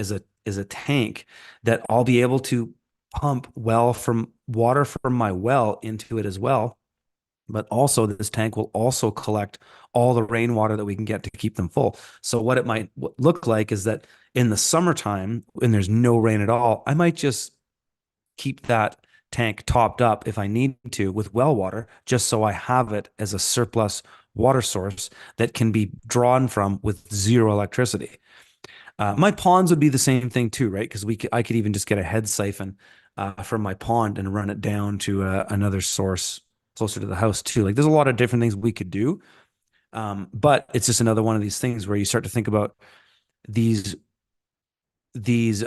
tank that I'll be able to pump well from water from my well into it as well. But also, this tank will also collect all the rainwater that we can get to keep them full. So what it might look like is that in the summertime, when there's no rain at all, I might just keep that tank topped up if I need to with well water, just so I have it as a surplus water source that can be drawn from with zero electricity. My ponds would be the same thing too, right? Because I could even just get a head siphon from my pond and run it down to another source closer to the house too. Like there's a lot of different things we could do, but it's just another one of these things where you start to think about these these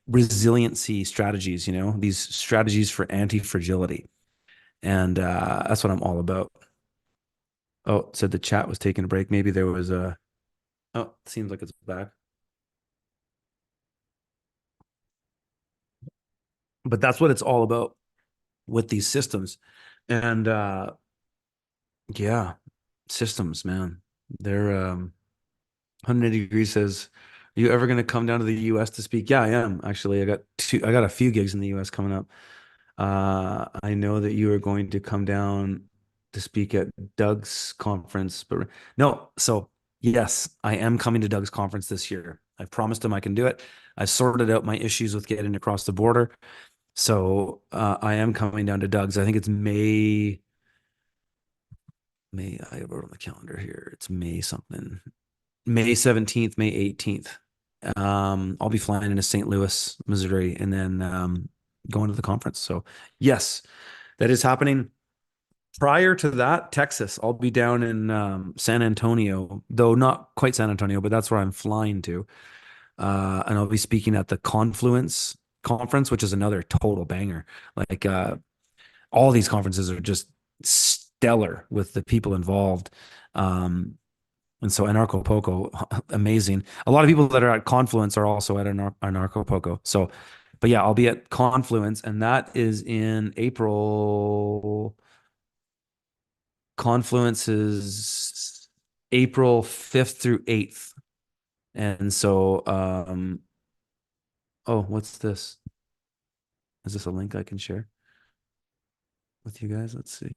resiliency strategies, these strategies for anti-fragility, and that's what I'm all about. Oh, it said the chat was taking a break. Maybe there was a. Oh, it seems like it's back. But that's what it's all about with these systems. And yeah, systems, man. They're 180 degrees says, are you ever going to come down to the US to speak? Yeah, I am. Actually, I got a few gigs in the US coming up. I know that you are going to come down to speak at Doug's conference, but no, so yes, I am coming to Doug's conference this year. I've promised him I can do it. I sorted out my issues with getting across the border. So I am coming down to Doug's. I think it's May. I wrote on the calendar here. It's May something. May 17th, May 18th. I'll be flying into St. Louis, Missouri, and then going to the conference. So yes, that is happening. Prior to that, Texas. I'll be down in San Antonio, though not quite San Antonio, but that's where I'm flying to. And I'll be speaking at the Confluence conference, which is another total banger. Like all these conferences are just stellar with the people involved. And so Anarchapulco, amazing. A lot of people that are at Confluence are also at Anarchapulco. So, but yeah, I'll be at Confluence, and that is in April. Confluence is April 5th through 8th. And so, oh, what's this? Is this a link I can share with you guys? Let's see.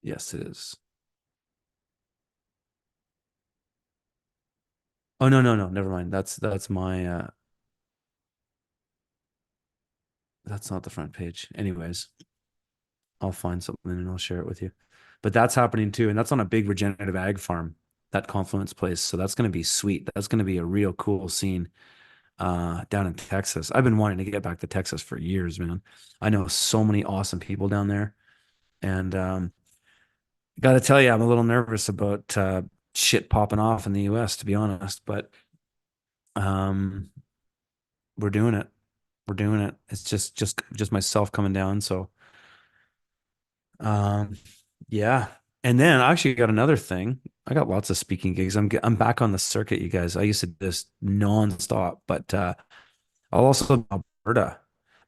Yes, it is. Oh, no, no, no, never mind. That's my that's not the front page. Anyways, I'll find something and I'll share it with you. But that's happening too, and that's on a big regenerative ag farm, that Confluence place. So that's going to be sweet. That's going to be a real cool scene down in Texas. I've been wanting to get back to Texas for years, man. I know so many awesome people down there, and got to tell you, I'm a little nervous about shit popping off in the U.S. to be honest, but um, we're doing it. We're doing it. It's just myself coming down. So um, yeah. And then I actually got another thing. I got lots of speaking gigs. I'm back on the circuit, you guys. I used to do this nonstop, but I'll also be in Alberta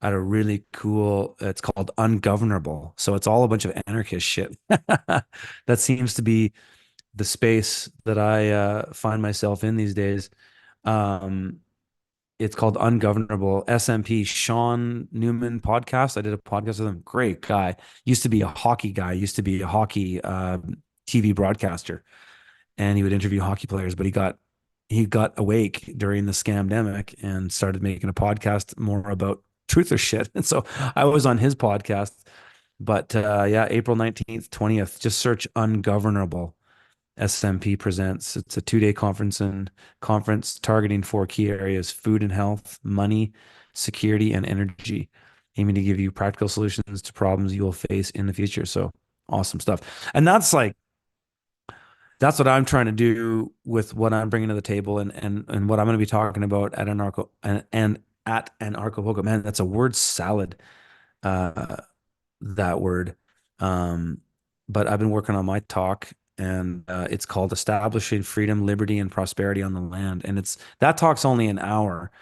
at a really cool. It's called Ungovernable. So it's all a bunch of anarchist shit. That seems to be the space that I find myself in these days. Um, it's called Ungovernable. SMP Sean Newman podcast. I did a podcast with him. Great guy. Used to be a hockey guy. Used to be a hockey TV broadcaster, and he would interview hockey players. But he got awake during the scamdemic and started making a podcast more about truth or shit. And so I was on his podcast. But yeah, April 19th, 20th. Just search Ungovernable. SMP presents. It's a 2-day conference targeting 4 key areas: food and health, money, security, and energy, aiming to give you practical solutions to problems you will face in the future. So awesome stuff. And that's what I'm trying to do with what I'm bringing to the table, and what I'm going to be talking about at and at Anarchapulco. Man, that's a word salad. Uh, that word. Um, but I've been working on my talk, and it's called Establishing Freedom, Liberty, and Prosperity on the Land. And it's that talk's only an hour.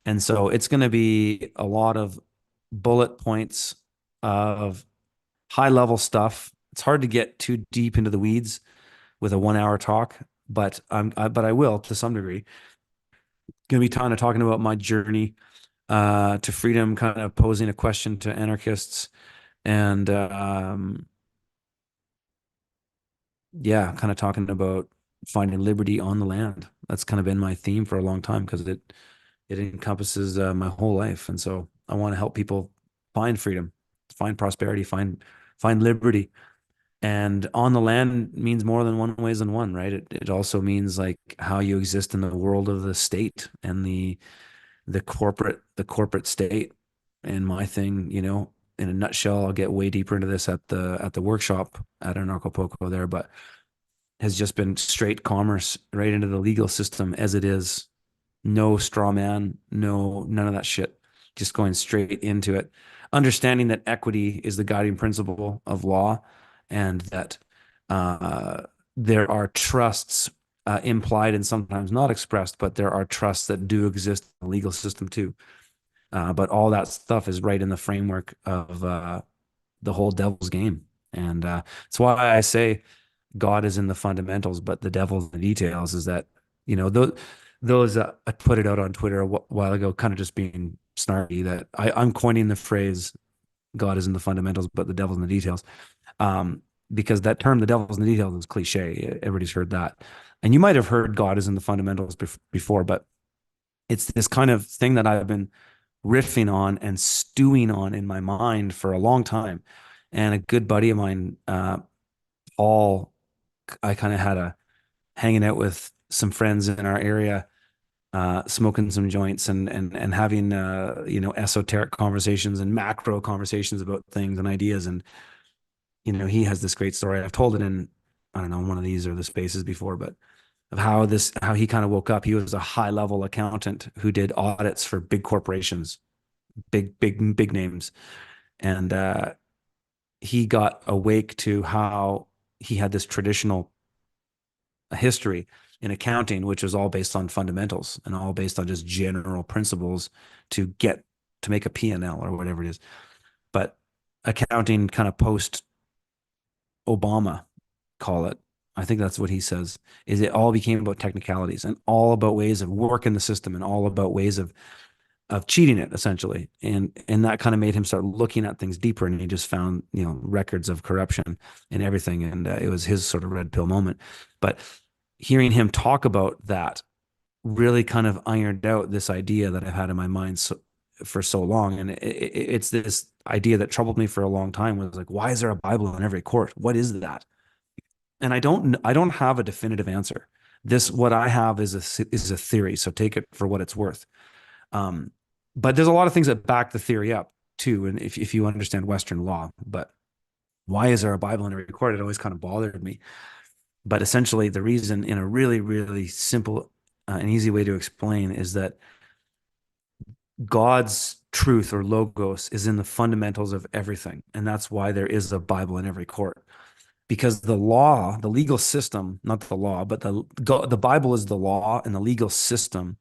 And so it's going to be a lot of bullet points of high level stuff. It's hard to get too deep into the weeds with a 1 hour talk, but but I will to some degree. Going to be kind of talking about my journey to freedom, kind of posing a question to anarchists, and yeah, kind of talking about finding liberty on the land. That's kind of been my theme for a long time because it encompasses my whole life, and so I want to help people find freedom, find prosperity, find liberty. And on the land means more than one ways than one, right? It also means like how you exist in the world of the state and the corporate state. And my thing, in a nutshell, I'll get way deeper into this at the workshop at Anarchapulco there, but has just been straight commerce right into the legal system as it is. No straw man, none of that shit. Just going straight into it. Understanding that equity is the guiding principle of law, and that uh, there are trusts implied and sometimes not expressed, but there are trusts that do exist in the legal system too. But all that stuff is right in the framework of the whole devil's game. And that's why I say God is in the fundamentals, but the devil's in the details. Is that those I put it out on Twitter a while ago, kind of just being snarky. That I'm coining the phrase "God is in the fundamentals, but the devil's in the details," because that term, "the devil's in the details," is cliche. Everybody's heard that, and you might have heard "God is in the fundamentals" before, but it's this kind of thing that I've been riffing on and stewing on in my mind for a long time. And a good buddy of mine, Paul, I kind of had a hanging out with some friends in our area, smoking some joints and having esoteric conversations and macro conversations about things and ideas. And he has this great story. I've told it in, I don't know, one of these or the spaces before, but of how he kind of woke up. He was a high level accountant who did audits for big corporations, big names, and he got awake to how he had this traditional history in accounting, which was all based on fundamentals and all based on just general principles to make a P&L or whatever it is. But accounting kind of post Obama, call it. I think that's what he says, is it all became about technicalities and all about ways of working the system and all about ways of cheating it essentially. And that kind of made him start looking at things deeper, and he just found, records of corruption and everything. And it was his sort of red pill moment. But hearing him talk about that really kind of ironed out this idea that I've had in my mind for so long. And it's this idea that troubled me for a long time, was like, why is there a Bible in every court? What is that? And I don't have a definitive answer. What I have is a theory. So take it for what it's worth. Um, but there's a lot of things that back the theory up too. And if you understand Western law, but why is there a Bible in every court? It always kind of bothered me. But essentially, the reason, in a really, really simple and easy way to explain, is that God's truth or logos is in the fundamentals of everything. And that's why there is a Bible in every court. Because the law, the legal system, not the law, but the Bible is the law, and the legal system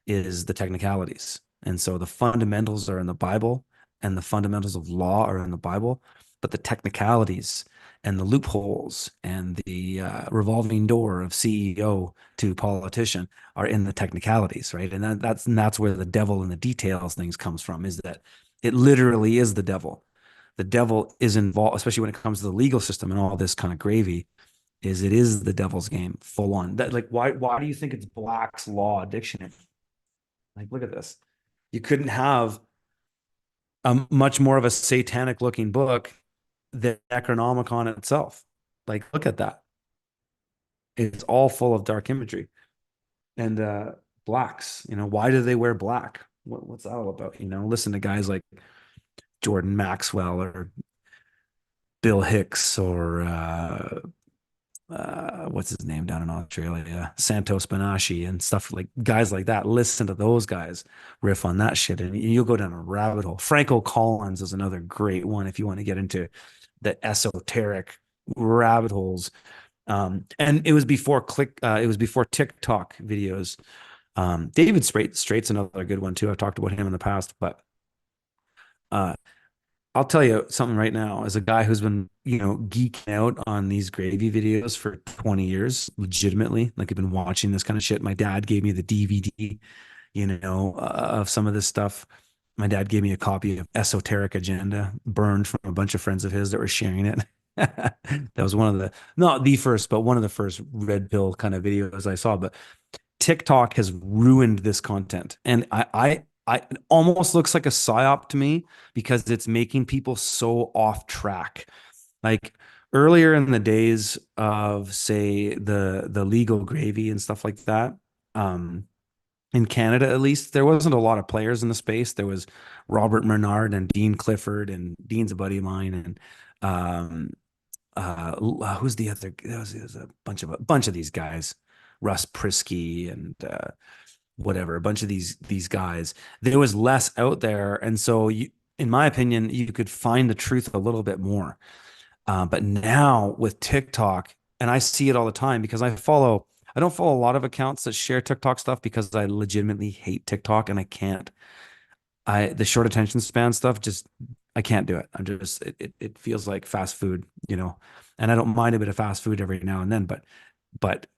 is the technicalities. And so the fundamentals are in the Bible, and the fundamentals of law are in the Bible, but the technicalities and the loopholes and the revolving door of CEO to politician are in the technicalities, right? And that's where the devil in the details things comes from, is that it literally is the devil. The devil is involved, especially when it comes to the legal system and all this kind of gravy. It is the devil's game, full on. That, like, why do you think it's Black's Law Dictionary? Like, look at this. You couldn't have a much more of a satanic looking book than Necronomicon itself. Like, look at that. It's all full of dark imagery. And blacks, why do they wear black? What's that all about? Listen to guys like Jordan Maxwell or Bill Hicks or what's his name down in Australia, Santos Benashi and stuff, like guys like that. Listen to those guys riff on that shit, and you'll go down a rabbit hole. Franco Collins is another great one if you want to get into the esoteric rabbit holes. And it was before it was before TikTok videos. David Strait's another good one too. I've talked about him in the past, but uh, I'll tell you something right now. As a guy who's been, geeking out on these gravy videos for 20 years, legitimately, like I've been watching this kind of shit. My dad gave me the DVD, of some of this stuff. My dad gave me a copy of Esoteric Agenda, burned from a bunch of friends of his that were sharing it. That was one of the, not the first, but one of the first red pill kind of videos I saw. But TikTok has ruined this content. And it almost looks like a psyop to me because it's making people so off track. Like earlier in the days of, say, the legal gravy and stuff like that, in Canada at least, there wasn't a lot of players in the space. There was Robert Menard and Dean Clifford, and Dean's a buddy of mine, and who's the other? There was a bunch of these guys, Russ Prisky and whatever, a bunch of these guys. There was less out there, and so in my opinion, you could find the truth a little bit more. But now with TikTok, and I see it all the time because I don't follow a lot of accounts that share TikTok stuff because I legitimately hate TikTok and I can't. The short attention span stuff, just I can't do it. It feels like fast food, and I don't mind a bit of fast food every now and then, but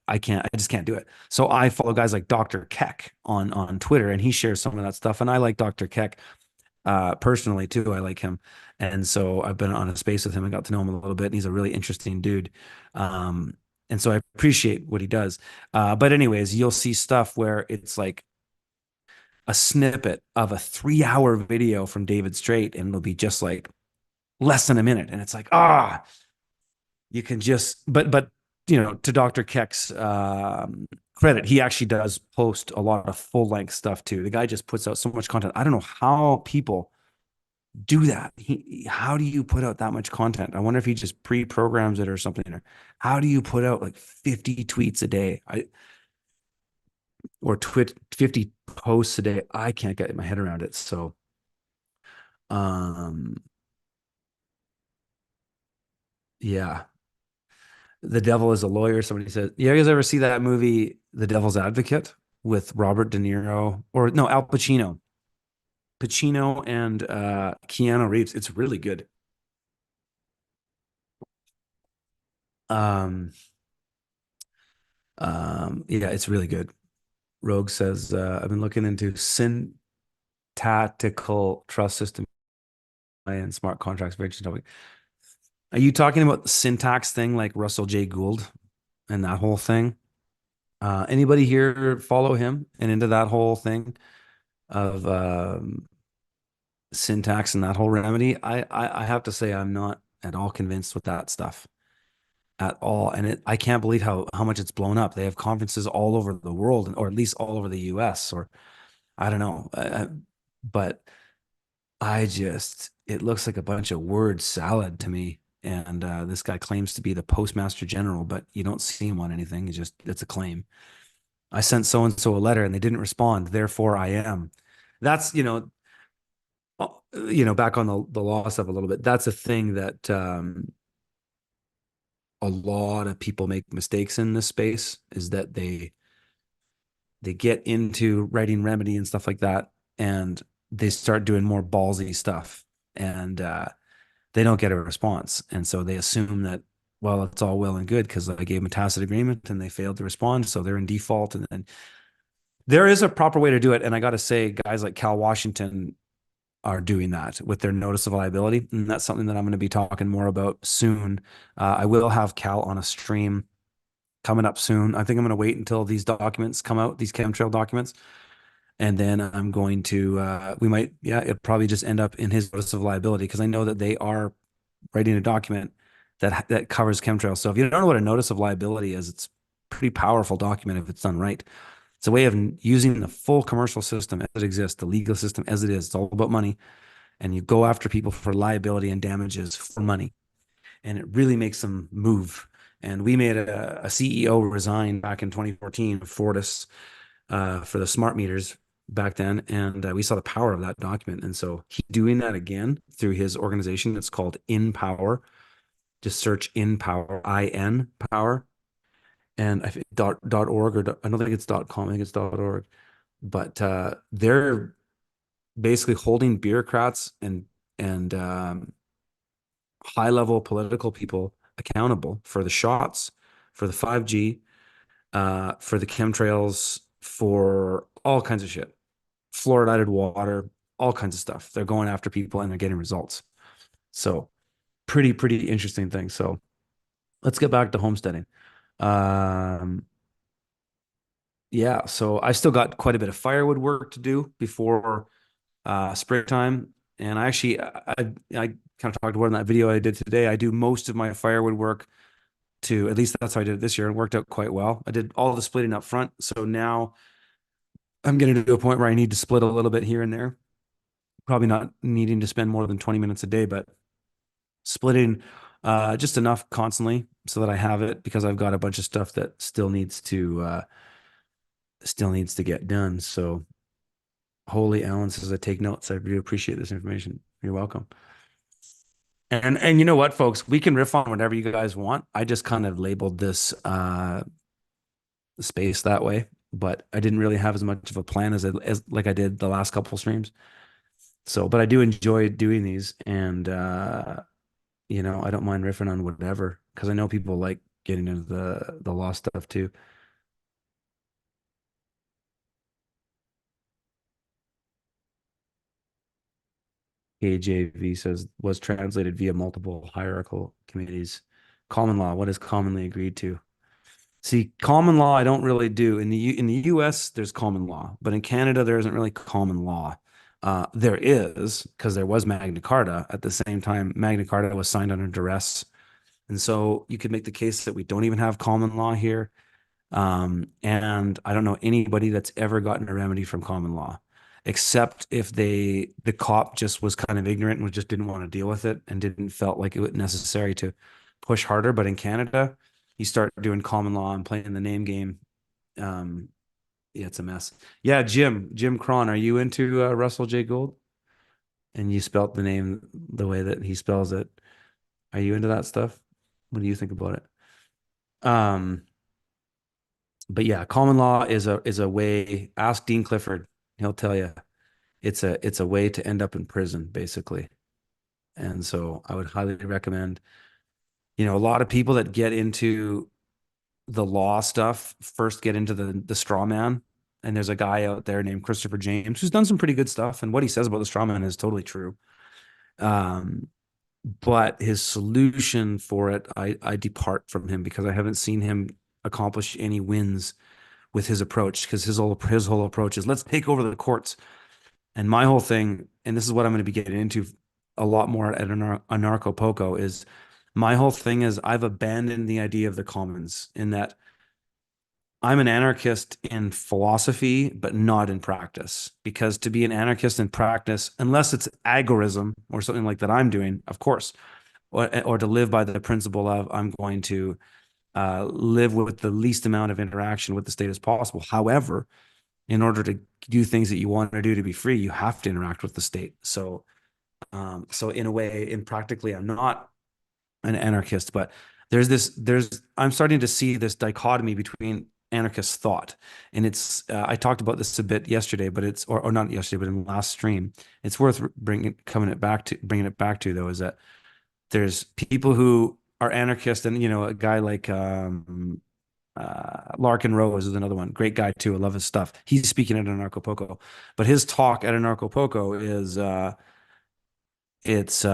I just can't do it. So I follow guys like Dr. Keck on Twitter, and he shares some of that stuff. And I like Dr. Keck personally too. I like him. And so I've been on a space with him. I got to know him a little bit, and he's a really interesting dude. And so I appreciate what he does. But anyways, you'll see stuff where it's like a snippet of a 3-hour video from David Strait, and it'll be just like less than a minute. And it's like, you can just, but to Dr. Keck's credit, he actually does post a lot of full length stuff too. The guy just puts out so much content. I don't know how people do that. How do you put out that much content? I wonder if he just pre-programs it or something. Or how do you put out like 50 tweets a day? Or 50 posts a day? I can't get my head around it. So, yeah. The Devil is a Lawyer. Somebody said, you guys ever see that movie, The Devil's Advocate, with Robert De Niro, or no, Al Pacino? Pacino and Keanu Reeves. It's really good. Um, yeah, it's really good. Rogue says, I've been looking into syntactical trust system and smart contracts. Very interesting topic. Are you talking about the syntax thing like Russell J. Gould and that whole thing? Anybody here follow him and into that whole thing of syntax and that whole remedy? I have to say I'm not at all convinced with that stuff at all. And I can't believe how much it's blown up. They have conferences all over the world, or at least all over the US, or I don't know. But it looks like a bunch of word salad to me. And this guy claims to be the postmaster general, but you don't see him on anything. It's a claim. I sent so and so a letter and they didn't respond. Therefore, I am. That's back on the law stuff a little bit. That's a thing that a lot of people make mistakes in this space, is that they get into writing remedy and stuff like that, and they start doing more ballsy stuff, and they don't get a response. And so they assume that, well, it's all well and good because I gave them a tacit agreement and they failed to respond, so they're in default. And then there is a proper way to do it. And I got to say, guys like Cal Washington are doing that with their notice of liability. And that's something that I'm going to be talking more about soon. I will have Cal on a stream coming up soon. I think I'm going to wait until these documents come out, these chemtrail documents. And then I'm going to, it'll probably just end up in his notice of liability, because I know that they are writing a document that covers chemtrails. So if you don't know what a notice of liability is, it's a pretty powerful document if it's done right. It's a way of using the full commercial system as it exists, the legal system as it is. It's all about money. And you go after people for liability and damages for money. And it really makes them move. And we made a CEO resign back in 2014, Fortis, for the smart meters back then. And we saw the power of that document. And so he's doing that again through his organization. It's called In Power. Just search In Power, IN Power. And I think .org or I don't think it's .com, I think it's .org. But they're basically holding bureaucrats and high level political people accountable for the shots, for the 5G, for the chemtrails, for all kinds of shit, fluoridated water, all kinds of stuff. They're going after people and they're getting results. So pretty interesting thing. So let's get back to homesteading. Um, yeah, so I still got quite a bit of firewood work to do before springtime. And I kind of talked about in that video I did today. I do most of my firewood work to, at least that's how I did it this year, and worked out quite well. I did all the splitting up front. So now I'm getting to a point where I need to split a little bit here and there. Probably not needing to spend more than 20 minutes a day, but splitting just enough constantly so that I have it, because I've got a bunch of stuff that still needs to get done. So Holy Alan says, I take notes. I really appreciate this information. You're welcome. And you know what, folks, we can riff on whatever you guys want. I just kind of labeled this space that way, but I didn't really have as much of a plan as like I did the last couple streams. So, but I do enjoy doing these, and I don't mind riffing on whatever, because I know people like getting into the law stuff too. KJV says was translated via multiple hierarchical committees. Common law, what is commonly agreed to? See, common law I don't really do. In the US, there's common law, but in Canada, there isn't really common law. There is, because there was Magna Carta. At the same time, Magna Carta was signed under duress. And so you could make the case that we don't even have common law here. And I don't know anybody that's ever gotten a remedy from common law, except if the cop just was kind of ignorant and just didn't want to deal with it and didn't felt like it was necessary to push harder. But in Canada, you start doing common law and playing the name game. Yeah, it's a mess. Yeah, Jim Cron, are you into Russell J Gould? And you spelt the name the way that he spells it. Are you into that stuff? What do you think about it? But yeah, common law is a way. Ask Dean Clifford; he'll tell you it's a way to end up in prison, basically. And so I would highly recommend. A lot of people that get into the law stuff first get into the straw man. And there's a guy out there named Christopher James who's done some pretty good stuff, and what he says about the straw man is totally true. But his solution for it, I depart from him, because I haven't seen him accomplish any wins with his approach, because his whole approach is let's take over the courts. And my whole thing, and this is what I'm going to be getting into a lot more at Anarchapulco, is my whole thing is I've abandoned the idea of the commons, in that I'm an anarchist in philosophy, but not in practice. Because to be an anarchist in practice, unless it's agorism or something like that I'm doing, of course, or to live by the principle of I'm going to live with the least amount of interaction with the state as possible. However, in order to do things that you want to do to be free, you have to interact with the state. So in a way, practically, I'm not an anarchist, but I'm starting to see this dichotomy between anarchist thought. And I talked about this a bit yesterday, but or not yesterday, but in the last stream. It's worth bringing it back to, though, is that there's people who are anarchists, and a guy like Larkin Rose is another one. Great guy too. I love his stuff. He's speaking at Anarchapulco, but his talk at Anarchapulco is it's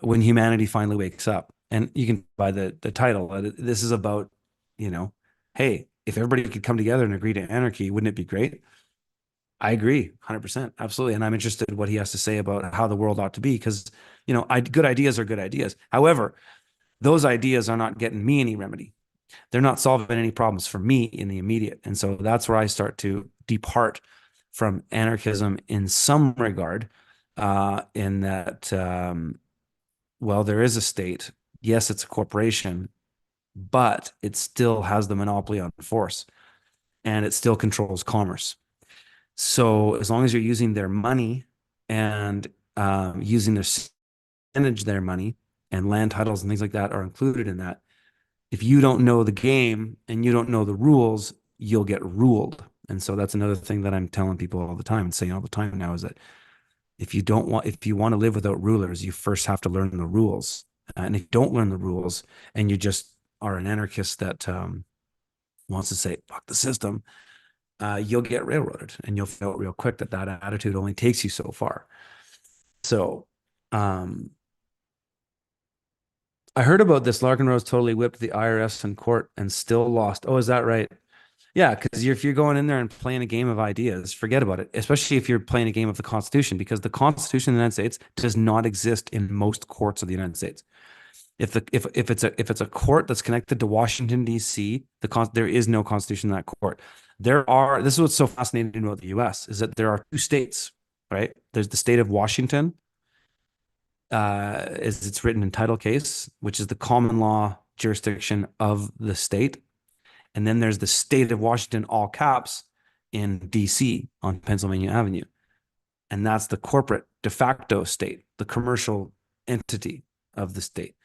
when humanity finally wakes up. And you can buy the title. This is about, hey, if everybody could come together and agree to anarchy, wouldn't it be great? I agree, 100%, absolutely. And I'm interested in what he has to say about how the world ought to be, because good ideas are good ideas. However, those ideas are not getting me any remedy. They're not solving any problems for me in the immediate. And so that's where I start to depart from anarchism in some regard, in that, well, there is a state. Yes, it's a corporation, but it still has the monopoly on force and it still controls commerce. So as long as you're using their money and using their percentage, their money and land titles and things like that are included in that. If you don't know the game and you don't know the rules, you'll get ruled. And so that's another thing that I'm telling people all the time and saying all the time now is that if you want to live without rulers, you first have to learn the rules. And if you don't learn the rules and you just are an anarchist that wants to say, fuck the system, you'll get railroaded and you'll feel real quick that that attitude only takes you so far. So, I heard about this. Larkin Rose totally whipped the IRS in court and still lost. Oh, is that right? Yeah, because if you're going in there and playing a game of ideas, forget about it, especially if you're playing a game of the Constitution, because the Constitution of the United States does not exist in most courts of the United States. If it's a court that's connected to Washington, D.C., there is no Constitution in that court. This is what's so fascinating about the U.S. is that there are two states, right? There's the state of Washington, as it's written in title case, which is the common law jurisdiction of the state. And then there's the state of Washington, all caps, in DC on Pennsylvania Avenue. And that's the corporate de facto state, the commercial entity of the state.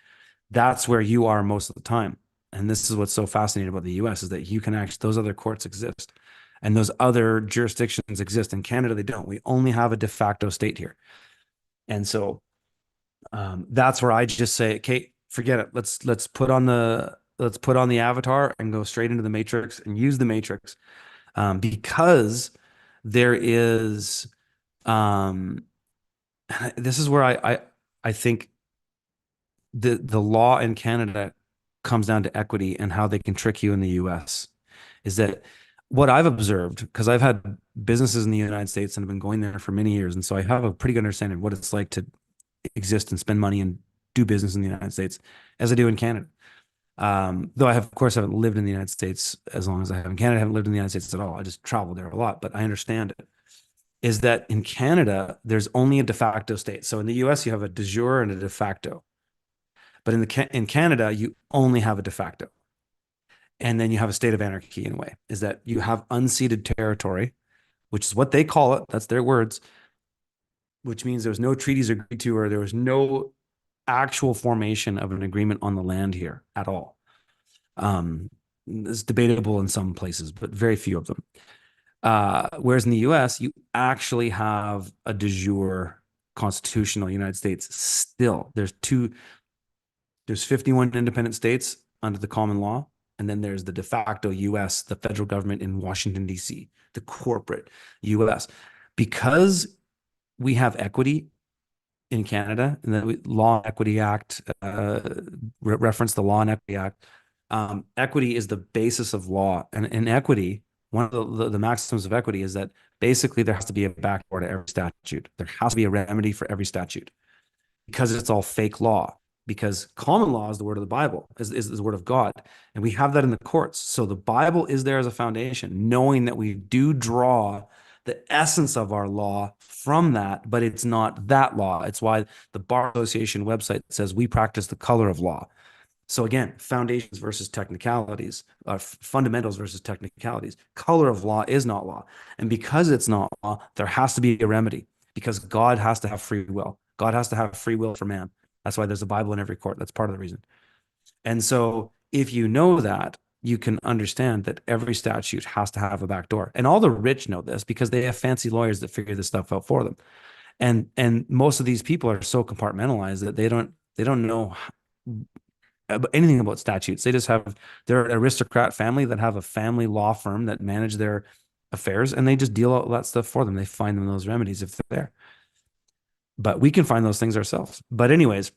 That's where you are most of the time. And this is what's so fascinating about the US is that you can actually, those other courts exist and those other jurisdictions exist. In Canada, they don't. We only have a de facto state here. And so that's where I just say, okay, forget it. Let's put on the avatar and go straight into the matrix and use the matrix, because there is, this is where I think the law in Canada comes down to equity and how they can trick you in the US. Is that what I've observed, because I've had businesses in the United States and have been going there for many years, and so I have a pretty good understanding of what it's like to exist and spend money and do business in the United States as I do in Canada. Though I have, of course, haven't lived in the United States as long as I have in Canada. I haven't lived in the United States at all. I just traveled there a lot, but I understand it. Is that in Canada, there's only a de facto state. So in the US, you have a de jure and a de facto. But in Canada, you only have a de facto. And then you have a state of anarchy in a way, is that you have unceded territory, which is what they call it. That's their words, which means there was no treaties agreed to, or there was no actual formation of an agreement on the land here at all. It's debatable in some places, but very few of them. Whereas in the US, you actually have a de jure constitutional United States still. There's 51 independent states under the common law. And then there's the de facto US, the federal government in Washington, D.C., the corporate US. Because we have equity in Canada, and the Law and Equity Act, reference the Law and Equity Act. Equity is the basis of law. And in equity, one of the maxims of equity is that basically there has to be a backdoor to every statute. There has to be a remedy for every statute because it's all fake law. Because common law is the word of the Bible, is the word of God. And we have that in the courts. So the Bible is there as a foundation, knowing that we do draw the essence of our law from that, but it's not that law. It's why the Bar Association website says we practice the color of law. So again, foundations versus technicalities, fundamentals versus technicalities. Color of law is not law. And because it's not law, there has to be a remedy, because God has to have free will. God has to have free will for man. That's why there's a Bible in every court. That's part of the reason. And so if you know that, you can understand that every statute has to have a back door. And all the rich know this because they have fancy lawyers that figure this stuff out for them. And most of these people are so compartmentalized that they don't know anything about statutes. They're an aristocrat family that have a family law firm that manage their affairs, and they just deal all that stuff for them. They find them those remedies if they're there. But we can find those things ourselves. But anyways,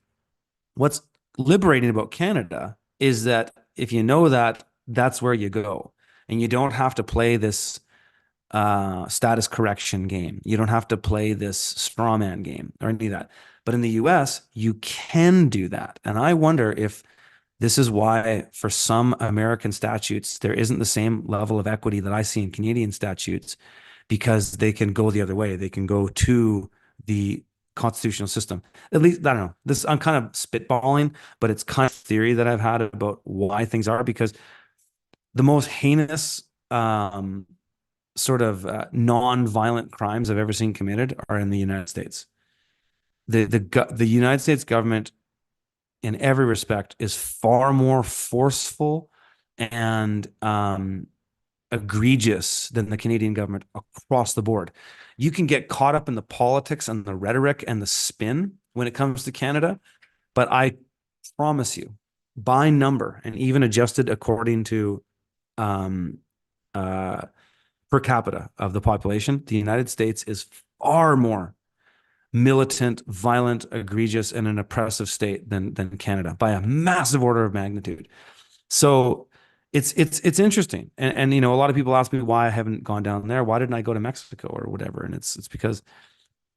what's liberating about Canada is that if you know that, that's where you go. And you don't have to play this status correction game. You don't have to play this straw man game or any of that. But in the US, you can do that. And I wonder if this is why for some American statutes, there isn't the same level of equity that I see in Canadian statutes, because they can go the other way. They can go to the constitutional system. At least I don't know. This I'm kind of spitballing, but it's kind of theory that I've had about why things are because the most heinous sort of non-violent crimes I've ever seen committed are in the United States. The United States government, in every respect, is far more forceful and egregious than the Canadian government across the board. You can get caught up in the politics and the rhetoric and the spin when it comes to Canada, but I promise you, by number and even adjusted according to um, uh, per capita of the population, the United States is far more militant, violent, egregious, and an oppressive state than Canada by a massive order of magnitude. So it's interesting, and you know a lot of people ask me why I haven't gone down there. Why didn't I go to Mexico or whatever? And it's because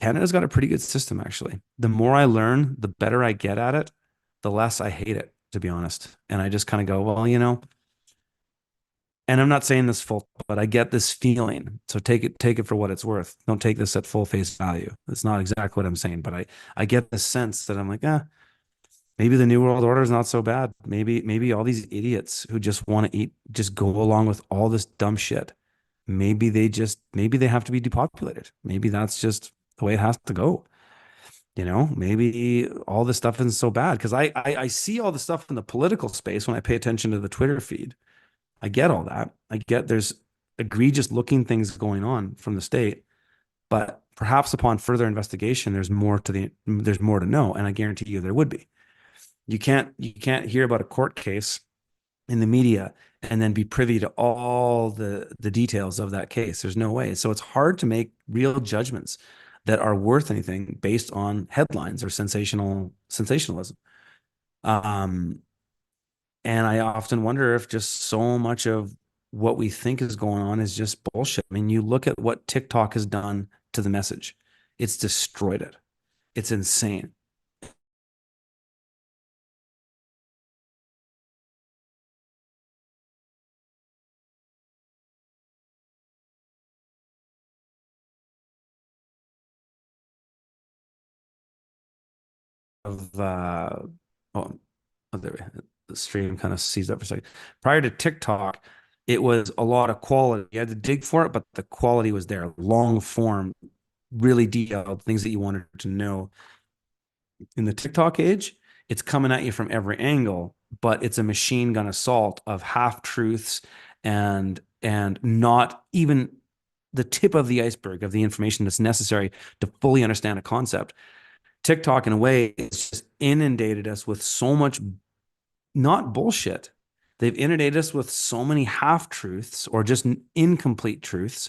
Canada's got a pretty good system actually. The more I learn, the better I get at it, the less I hate it, to be honest. And I just kind of go, well, you know, and I'm not saying this full, but I get this feeling. So take it for what it's worth. Don't take this at full face value. It's not exactly what I'm saying, but I get the sense that I'm like, maybe the New World Order is not so bad. Maybe all these idiots who just want to eat just go along with all this dumb shit. Maybe they have to be depopulated. Maybe that's just the way it has to go. You know, maybe all this stuff isn't so bad because I see all the stuff in the political space when I pay attention to the Twitter feed. I get all that. I get there's egregious looking things going on from the state, but perhaps upon further investigation, there's more to know, and I guarantee you there would be. You can't hear about a court case in the media and then be privy to all the details of that case. There's no way. So it's hard to make real judgments that are worth anything based on headlines or sensationalism. Um, and I often wonder if just so much of what we think is going on is just bullshit. I mean, you look at what TikTok has done to the message. It's destroyed it. It's insane. Of oh, there the stream kind of seized up for a second. Prior to TikTok, it was a lot of quality. You had to dig for it, but the quality was there. Long form, really detailed things that you wanted to know. In the TikTok age, it's coming at you from every angle, but it's a machine gun assault of half truths and not even the tip of the iceberg of the information that's necessary to fully understand a concept. TikTok, in a way, has just inundated us with so much not bullshit. They've inundated us with so many half truths or just incomplete truths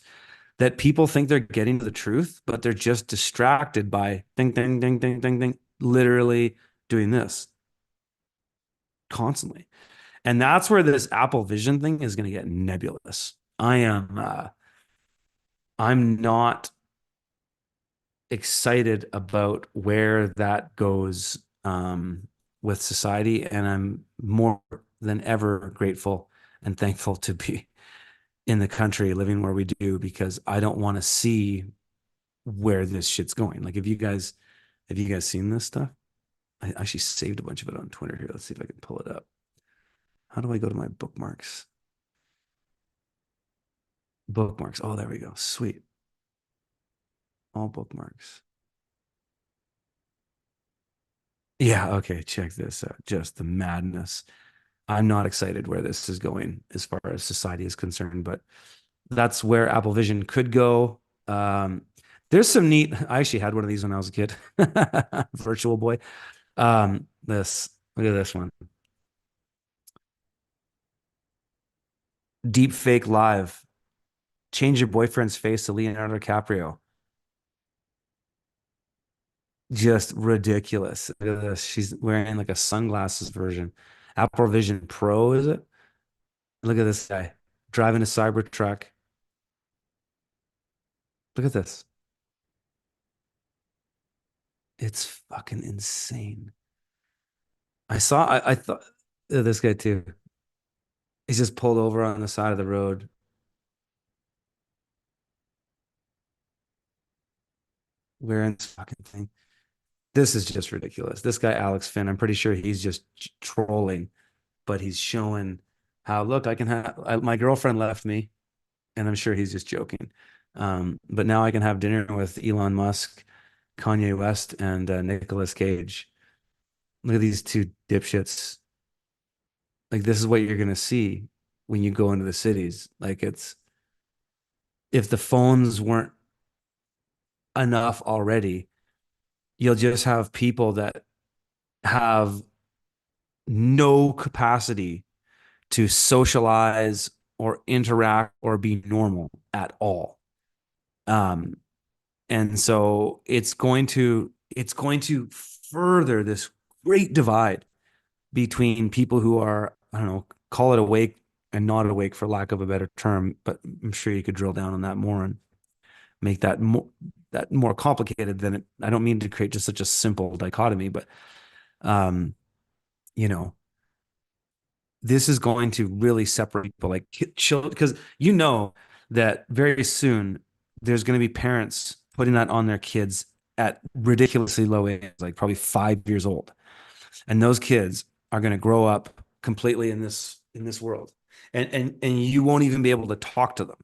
that people think they're getting to the truth, but they're just distracted by ding, ding, ding, ding, ding, ding, literally doing this constantly. And that's where this Apple Vision thing is going to get nebulous. I'm not excited about where that goes with society, and I'm more than ever grateful and thankful to be in the country living where we do because I don't want to see where this shit's going. Like, have you guys seen this stuff? I actually saved a bunch of it on Twitter here. Let's see if I can pull it up. How do I go to my bookmarks? Bookmarks. Oh, there we go. Sweet. All bookmarks. Yeah, okay, check this out. Just the madness. I'm not excited where this is going as far as society is concerned, but that's where Apple Vision could go. There's some neat. I actually had one of these when I was a kid. Virtual Boy. This look at this one. Deep fake live. Change your boyfriend's face to Leonardo DiCaprio. Just ridiculous. Look at this. She's wearing like a sunglasses version. Apple Vision Pro, is it? Look at this guy driving a Cybertruck. Look at this. It's fucking insane. I thought this guy too. He's just pulled over on the side of the road wearing this fucking thing. This is just ridiculous. This guy, Alex Finn, I'm pretty sure he's just trolling, but he's showing how, look, I can have, my girlfriend left me, and I'm sure he's just joking. But now I can have dinner with Elon Musk, Kanye West, and Nicolas Cage. Look at these two dipshits. Like, this is what you're gonna see when you go into the cities. Like, it's if the phones weren't enough already, you'll just have people that have no capacity to socialize or interact or be normal at all. Um, and so it's going to further this great divide between people who are, I don't know, call it awake and not awake for lack of a better term, but I'm sure you could drill down on that more and make that more complicated than it. I don't mean to create just such a simple dichotomy, but um, you know, this is going to really separate people like children, because that very soon there's going to be parents putting that on their kids at ridiculously low age, like probably 5 years old, and those kids are going to grow up completely in this world, and you won't even be able to talk to them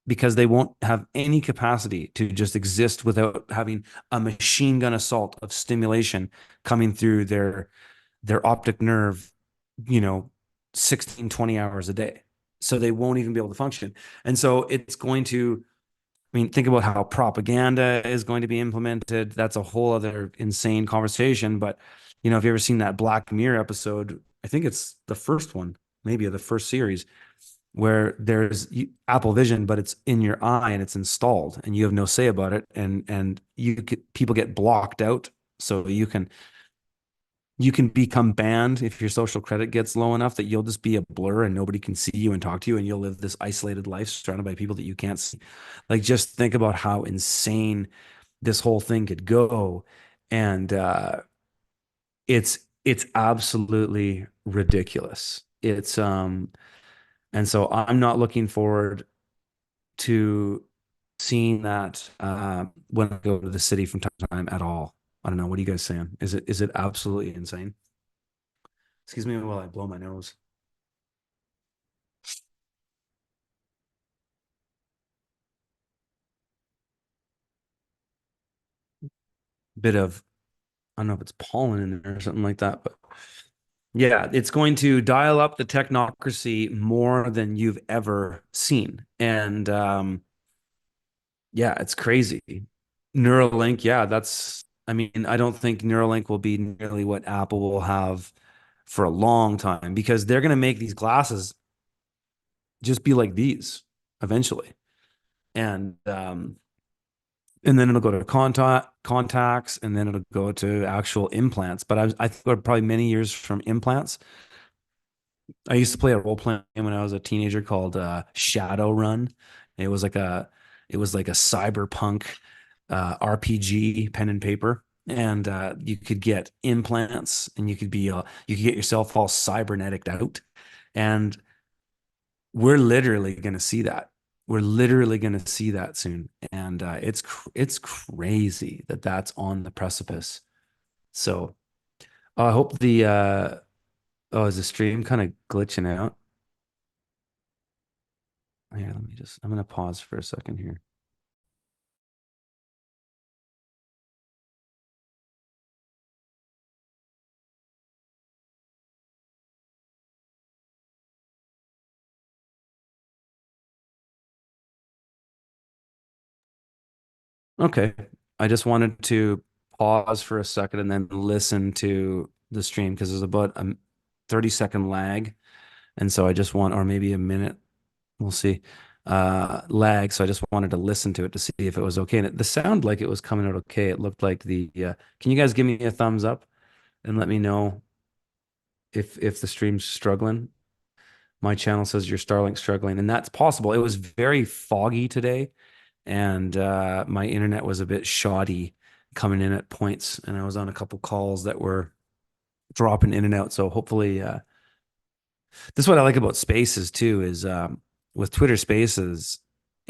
because they won't have any capacity to just exist without having a machine gun assault of stimulation coming through their optic nerve, you know, 16, 20 hours a day. So they won't even be able to function. And so it's going to, I mean, think about how propaganda is going to be implemented. That's a whole other insane conversation. But, if you ever seen that Black Mirror episode, I think it's the first one, maybe of the first series, where there's Apple Vision, but it's in your eye and it's installed and you have no say about it. And people get blocked out. So you can become banned if your social credit gets low enough that you'll just be a blur and nobody can see you and talk to you, and you'll live this isolated life surrounded by people that you can't see. Like, just think about how insane this whole thing could go. And it's absolutely ridiculous. And so I'm not looking forward to seeing that when I go to the city from time to time at all. I don't know. What are you guys saying? Is it absolutely insane? Excuse me while I blow my nose. Bit of, I don't know if it's pollen in there or something like that, but yeah, it's going to dial up the technocracy more than you've ever seen. And yeah, it's crazy. Neuralink, yeah, I mean, I don't think Neuralink will be nearly what Apple will have for a long time, because they're going to make these glasses just be like these eventually. And then it'll go to contacts, and then it'll go to actual implants. But I think we're probably many years from implants. I used to play a role playing game when I was a teenager called Shadowrun. It was like a cyberpunk RPG, pen and paper, and you could get implants, and you could get yourself all cybernetic out, and we're literally going to see that. We're literally going to see that soon, and it's crazy that that's on the precipice. So I hope the oh, is the stream kind of glitching out? Here, I'm gonna pause for a second here. Okay, I just wanted to pause for a second and then listen to the stream because there's about a 30-second lag, and so I just want, or maybe a minute, we'll see, lag. So I just wanted to listen to it to see if it was okay. And the sound, like, it was coming out okay. It looked like can you guys give me a thumbs up and let me know if the stream's struggling? My channel says your Starlink's struggling, and that's possible. It was very foggy today, and my internet was a bit shoddy coming in at points, and I was on a couple calls that were dropping in and out. So hopefully, this is what I like about Spaces too, is with Twitter Spaces,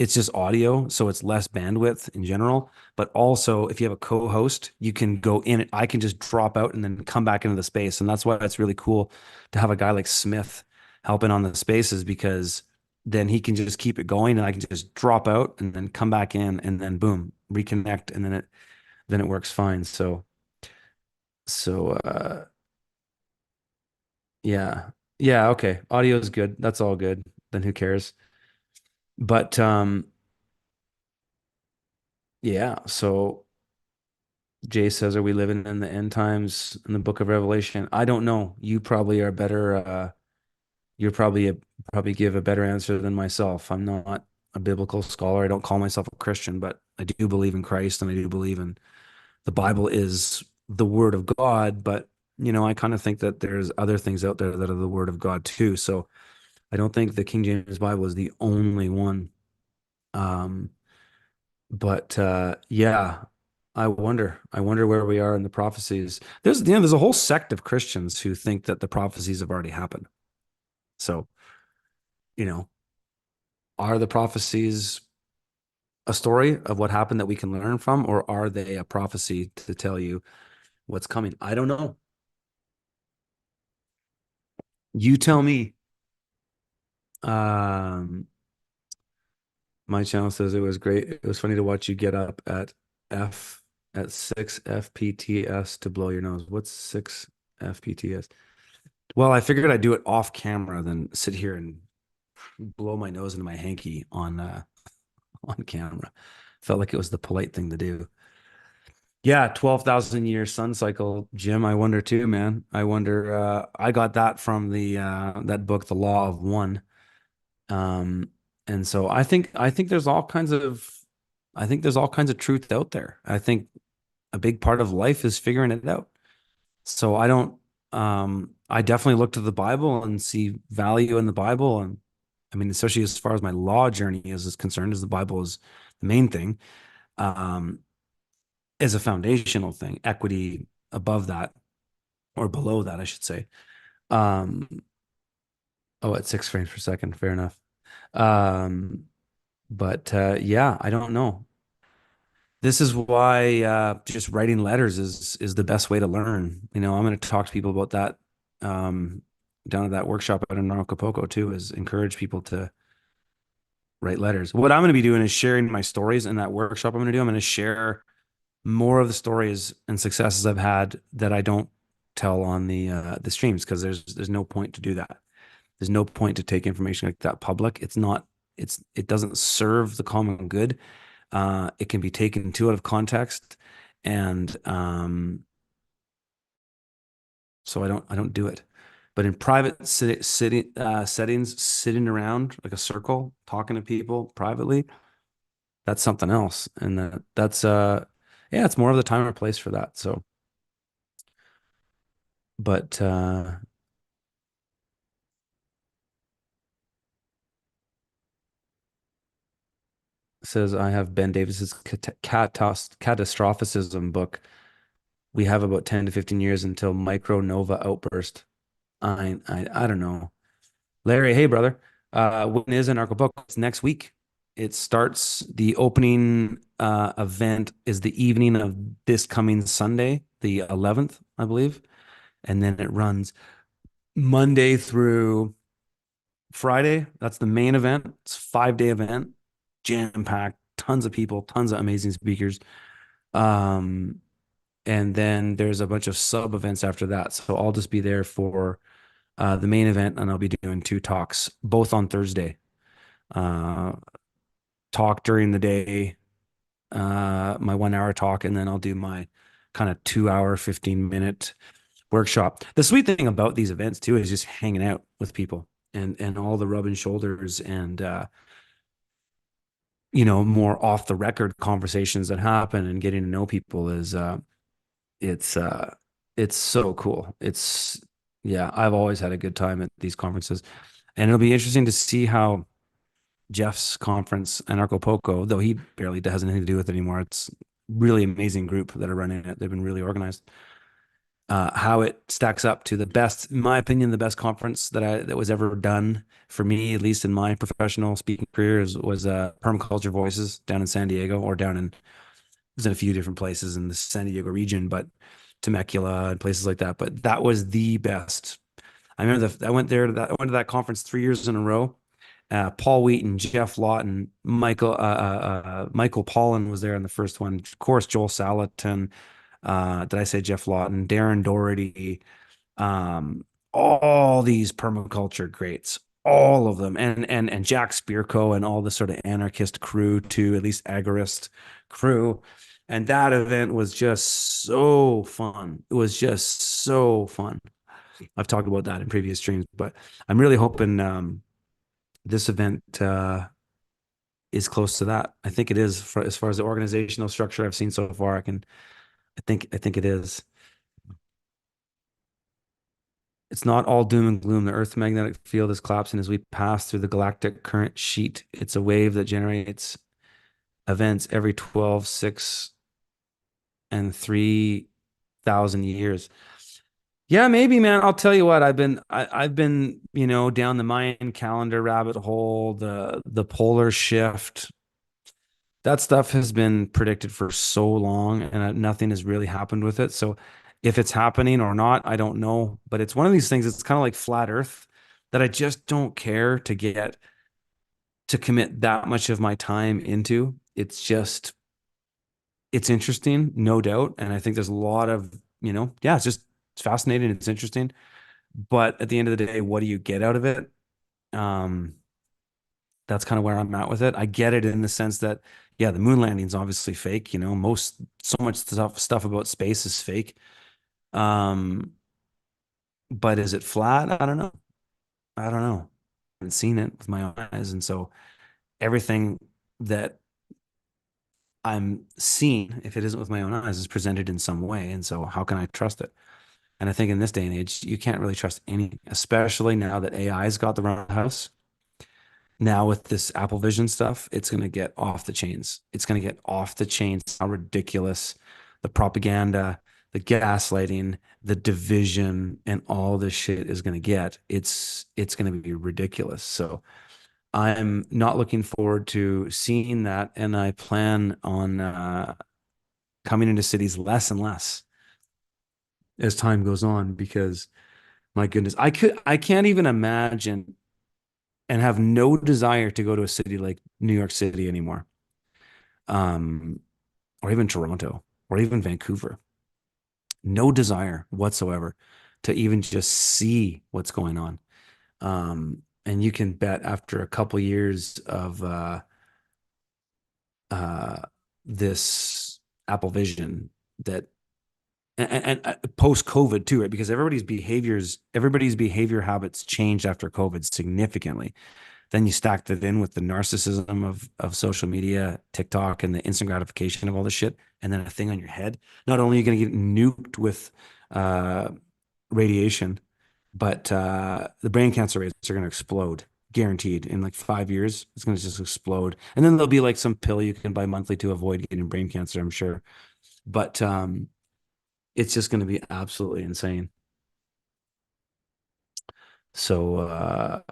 it's just audio, so it's less bandwidth in general. But also, if you have a co-host, you can go in. I can just drop out and then come back into the space, and that's why it's really cool to have a guy like Smith helping on the spaces because then he can just keep it going, and I can just drop out and then come back in, and then boom, reconnect, and then it works fine. So yeah, yeah, okay, audio is good. That's all good. Then who cares? But yeah. So Jay says, "Are we living in the end times in the Book of Revelation?" I don't know. You probably are better. You're probably give a better answer than myself. I'm not a biblical scholar. I don't call myself a Christian, but I do believe in Christ and I do believe in the Bible is the Word of God. But I kind of think that there's other things out there that are the Word of God too. So I don't think the King James Bible is the only one. Um, But yeah, I wonder where we are in the prophecies. There's a whole sect of Christians who think that the prophecies have already happened. So, you know, are the prophecies a story of what happened that we can learn from, or are they a prophecy to tell you what's coming? I don't know. You tell me. Um, my channel says it was great. It was funny to watch you get up F at 6 FPTS to blow your nose. What's 6 FPTS? Well, I figured I'd do it off camera than sit here and blow my nose into my hanky on camera. Felt like it was the polite thing to do. Yeah, 12,000 year sun cycle, Jim. I wonder too, man. I wonder I got that from the that book, The Law of One. Um and so I think there's all kinds of truth out there. I think a big part of life is figuring it out. So I don't I definitely look to the Bible and see value in the Bible. And I mean, especially as far as my law journey is concerned, as the Bible is the main thing, um, is a foundational thing, equity above that or below that, I should say. Um, oh, at 6 frames per second, fair enough. Um, but yeah, I don't know. This is why just writing letters is the best way to learn. I'm going to talk to people about that down at that workshop at Anarchapulco too, is encourage people to write letters. What I'm going to be doing is sharing my stories in that workshop. I'm going to share more of the stories and successes I've had that I don't tell on the streams because there's no point to do that. There's no point to take information like that public. It doesn't serve the common good. It can be taken too out of context, and so I don't do it. But in private settings, sitting around like a circle, talking to people privately, that's something else. And that's yeah, it's more of the time or place for that. So, but says I have Ben Davis's catastrophicism book. We have about 10 to 15 years until micronova outburst. I don't know. Larry, hey brother. When is Anarchapulco? It's next week. It starts, the opening event is the evening of this coming Sunday, the 11th, I believe. And then it runs Monday through Friday. That's the main event. It's a 5-day event, jam packed, tons of people, tons of amazing speakers. Um, and then there's a bunch of sub events after that. So I'll just be there for the main event, and I'll be doing 2 talks, both on Thursday. Uh, talk during the day, my 1 hour talk, and then I'll do my kind of 2 hour, 15-minute workshop. The sweet thing about these events too is just hanging out with people and all the rubbing shoulders and more off the record conversations that happen and getting to know people is it's uh it's so cool. Yeah, I've always had a good time at these conferences. And it'll be interesting to see how Jeff's conference, Anarchapulco, though he barely has anything to do with it anymore. It's really amazing group that are running it. They've been really organized. how it stacks up to the best, in my opinion, the best conference that was ever done for me, at least in my professional speaking career, was Permaculture Voices down in San Diego, or down in, it was in a few different places in the San Diego region, but Temecula and places like that. But that was the best. I remember I went to that conference 3 years in a row. Paul Wheaton, Jeff Lawton, Michael Pollan was there in the first one. Of course, Joel Salatin. Did I say Jeff Lawton? Darren Doherty. All these permaculture greats, all of them, and Jack Spirko and all the sort of anarchist crew too, at least agorist crew. And that event was just so fun. It was just so fun. I've talked about that in previous streams, but I'm really hoping this event is close to that. I think it is, as far as the organizational structure I've seen so far. I think it is. It's not all doom and gloom. The Earth's magnetic field is collapsing as we pass through the galactic current sheet. It's a wave that generates events every 12, 6, and 3,000 years. Yeah, maybe, man. I'll tell you what, I've been, down the Mayan calendar rabbit hole, the polar shift. That stuff has been predicted for so long, and nothing has really happened with it. So if it's happening or not, I don't know. But it's one of these things, it's kind of like flat Earth, that I just don't care to commit that much of my time into. It's interesting, no doubt. And I think there's a lot of, yeah, it's fascinating. It's interesting. But at the end of the day, what do you get out of it? Um, that's kind of where I'm at with it. I get it in the sense that, yeah, the moon landing is obviously fake. So much stuff about space is fake. Um, but is it flat? I don't know. I don't know. I haven't seen it with my own eyes, and so everything that I'm seeing, if it isn't with my own eyes, is presented in some way. And so, how can I trust it? And I think in this day and age, you can't really trust anything, especially now that AI's got the run of the house. Now with this Apple Vision stuff, it's going to get off the chains. It's going to get off the chains. How ridiculous the propaganda, the gaslighting, the division, and all this shit is going to get. It's going to be ridiculous. So I'm not looking forward to seeing that, and I plan on coming into cities less and less as time goes on, because my goodness, I can't even imagine and have no desire to go to a city like New York City anymore, um, or even Toronto, or even Vancouver. No desire whatsoever to even just see what's going on. And you can bet after a couple years of uh, this Apple Vision that, and post COVID too, right? Because everybody's behavior habits changed after COVID significantly. Then you stack that in with the narcissism of social media, TikTok, and the instant gratification of all this shit, and then a thing on your head. Not only are you going to get nuked with uh, radiation, but the brain cancer rates are going to explode, guaranteed. In like 5 years, it's going to just explode. And then there'll be like some pill you can buy monthly to avoid getting brain cancer, I'm sure. But it's just going to be absolutely insane. So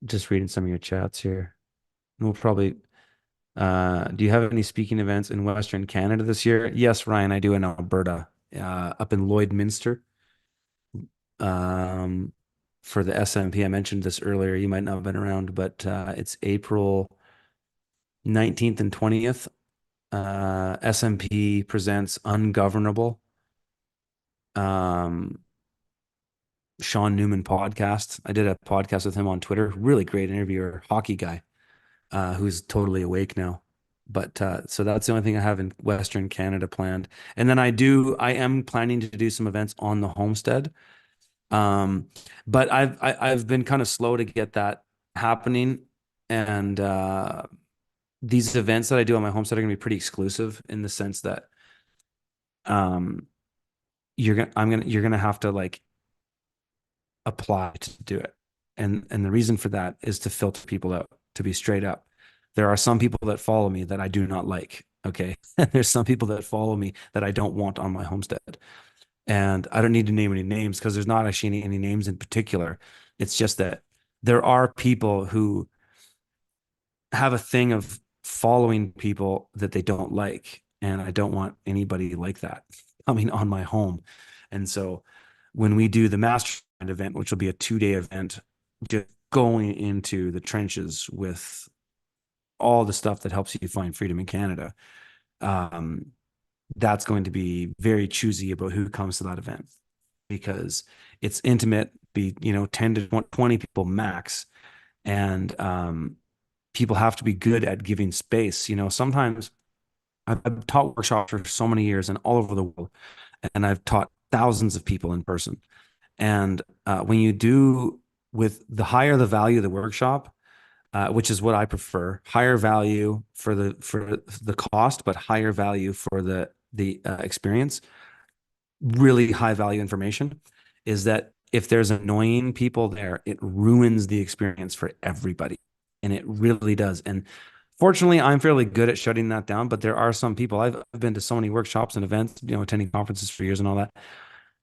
just reading some of your chats here. We'll probably do you have any speaking events in Western Canada this year? Yes, Ryan, I do in Alberta, up in Lloydminster. Um, for the SMP, I mentioned this earlier. You might not have been around, but it's April 19th and 20th. SMP presents Ungovernable. Um, Sean Newman podcast. I did a podcast with him on Twitter. Really great interviewer, hockey guy, who's totally awake now. But so that's the only thing I have in Western Canada planned. And then I am planning to do some events on the homestead. Um, but I've been kind of slow to get that happening. And these events that I do on my homestead are going to be pretty exclusive, in the sense that um you're gonna have to like apply to do it. And the reason for that is to filter people out, to be straight up. There are some people that follow me that I do not like. Okay. There's some people that follow me that I don't want on my homestead. And I don't need to name any names because there's not actually any names in particular. It's just that there are people who have a thing of following people that they don't like. And I don't want anybody like that coming on my home. And so when we do the mastermind event, which will be a 2-day event, just going into the trenches with all the stuff that helps you find freedom in Canada, um, that's going to be very choosy about who comes to that event because it's intimate, be 10 to 20 people max, and people have to be good at giving space. Sometimes I've taught workshops for so many years and all over the world, and I've taught thousands of people in person. And when you do, with the higher the value of the workshop, which is what I prefer, higher value for the cost, but higher value for the experience, really high value information, is that if there's annoying people there, it ruins the experience for everybody. And it really does. And fortunately, I'm fairly good at shutting that down, but there are some people. I've been to so many workshops and events, attending conferences for years and all that.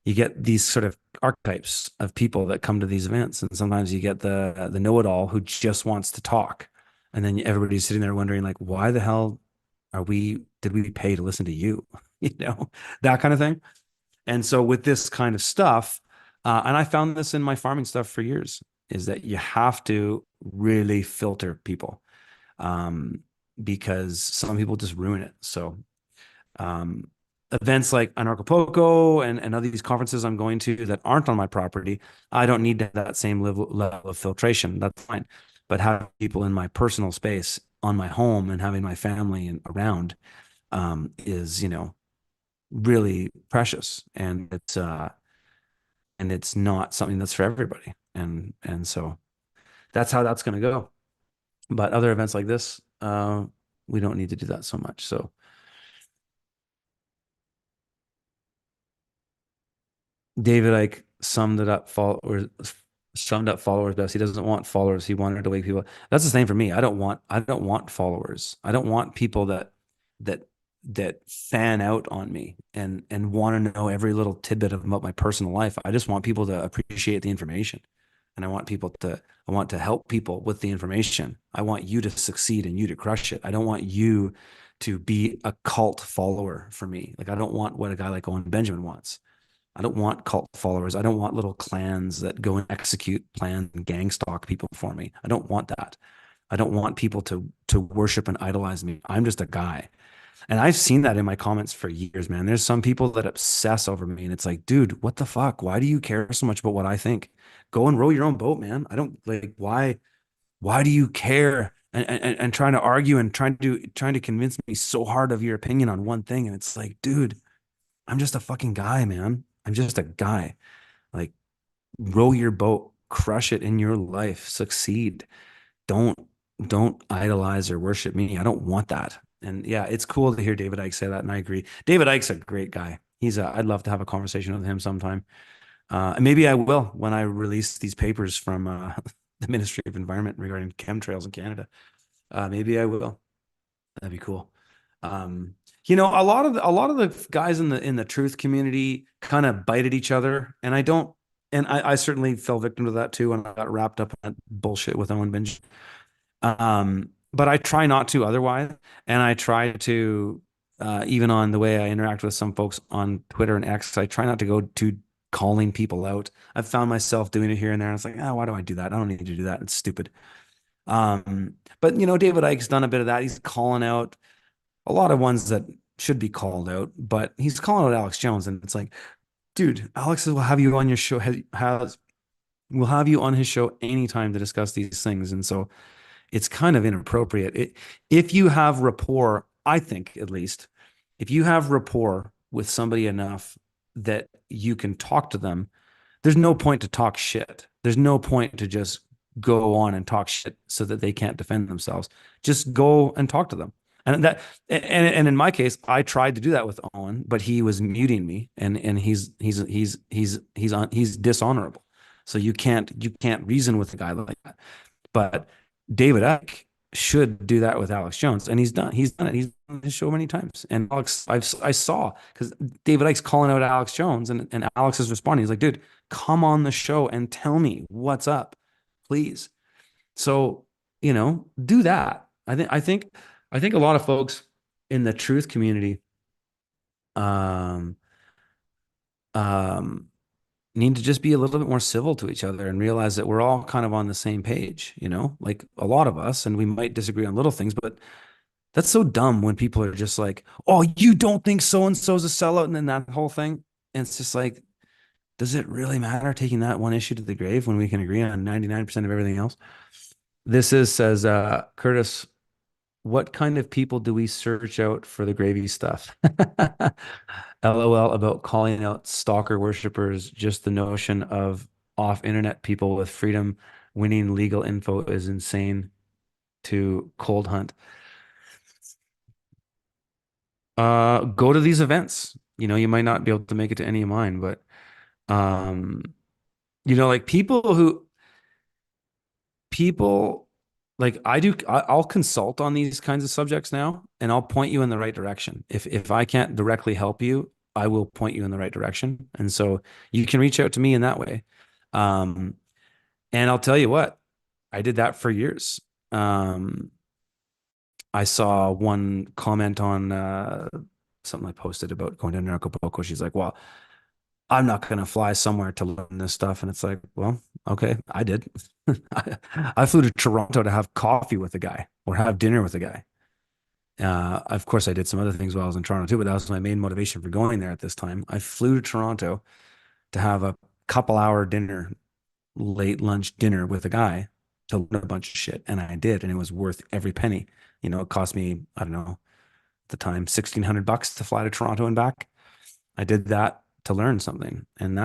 You get these sort of archetypes of people that come to these events, and sometimes you get the know-it-all who just wants to talk, and then everybody's sitting there wondering, like, why the hell did we pay to listen to you? That kind of thing. And so with this kind of stuff, and I found this in my farming stuff for years, is that you have to really filter people, because some people just ruin it. So events like Anarchapulco and other these conferences I'm going to that aren't on my property, I don't need to have that same level of filtration. That's fine. But having people in my personal space on my home and having my family and around is, really precious. And it's not something that's for everybody. And so that's how that's going to go. But other events like this, we don't need to do that so much. So David Icke summed up followers best. He doesn't want followers. He wanted to wake people. That's the same for me. I don't want followers. I don't want people that that fan out on me and want to know every little tidbit about my personal life. I just want people to appreciate the information. And I want to help people with the information. I want you to succeed and you to crush it. I don't want you to be a cult follower for me. Like, I don't want what a guy like Owen Benjamin wants. I don't want cult followers. I don't want little clans that go and execute plans and gang stalk people for me. I don't want that. I don't want people to worship and idolize me. I'm just a guy. And I've seen that in my comments for years, man. There's some people that obsess over me, and it's like, dude, what the fuck? Why do you care so much about what I think? Go and row your own boat, man. I don't like why do you care and trying to argue and trying to convince me so hard of your opinion on one thing? And it's like, dude, I'm just a fucking guy, man. I'm just a guy. Like, row your boat, crush it in your life, succeed. Don't don't idolize or worship me. I don't want that. And yeah, it's cool to hear David Icke say that, and I agree. David Icke's a great guy. I'd love to have a conversation with him sometime. And maybe I will when I release these papers from the Ministry of Environment regarding chemtrails in Canada. Maybe I will. That'd be cool. Um, a lot of the guys in the truth community kind of bite at each other, and I don't. And I certainly fell victim to that too, and I got wrapped up in that bullshit with Owen Benjamin. But I try not to otherwise, and I try to even on the way I interact with some folks on Twitter and X, I try not to go to calling people out. I've found myself doing it here and there, and it's like, why do I do that? I don't need to do that. It's stupid. But David Icke's done a bit of that. He's calling out a lot of ones that should be called out, but he's calling out Alex Jones, and it's like, dude, Alex will have you on your show, will have you on his show anytime to discuss these things, and so it's kind of inappropriate. If you have rapport, I think at least, if you have rapport with somebody enough that you can talk to them, there's no point to talk shit. There's no point to just go on and talk shit so that they can't defend themselves. Just go and talk to them. And in my case, I tried to do that with Owen, but he was muting me, and he's dishonorable. So you can't reason with a guy like that. But David Icke should do that with Alex Jones, and he's done it. He's done his show many times. And I saw, because David Icke's calling out Alex Jones, and Alex is responding. He's like, dude, come on the show and tell me what's up, please. So, do that. I think a lot of folks in the truth community um um need to just be a little bit more civil to each other and realize that we're all kind of on the same page, like a lot of us, and we might disagree on little things, but that's so dumb when people are just like, oh, you don't think so and so's a sellout, and then that whole thing. And it's just like, does it really matter taking that one issue to the grave when we can agree on 99% of everything else? Says Curtis, what kind of people do we search out for the gravy stuff? LOL about calling out stalker worshippers. Just the notion of off internet people with freedom winning legal info is insane to cold hunt. Go to these events. You might not be able to make it to any of mine, but um, like people like I'll consult on these kinds of subjects now, and I'll point you in the right direction. If I can't directly help you, I will point you in the right direction. And so you can reach out to me in that way. Um, and I'll tell you what, I did that for years. I saw one comment on something I posted about going to Anarchapulco. She's like, well, I'm not going to fly somewhere to learn this stuff. And it's like, well, okay, I did. I flew to Toronto to have coffee with a guy or have dinner with a guy. Of course, I did some other things while I was in Toronto too, but that was my main motivation for going there at this time. I flew to Toronto to have a couple-hour dinner, late lunch dinner with a guy to learn a bunch of shit. And I did. And it was worth every penny. It cost me, I don't know, at the time, $1,600 to fly to Toronto and back. I did that to learn something. And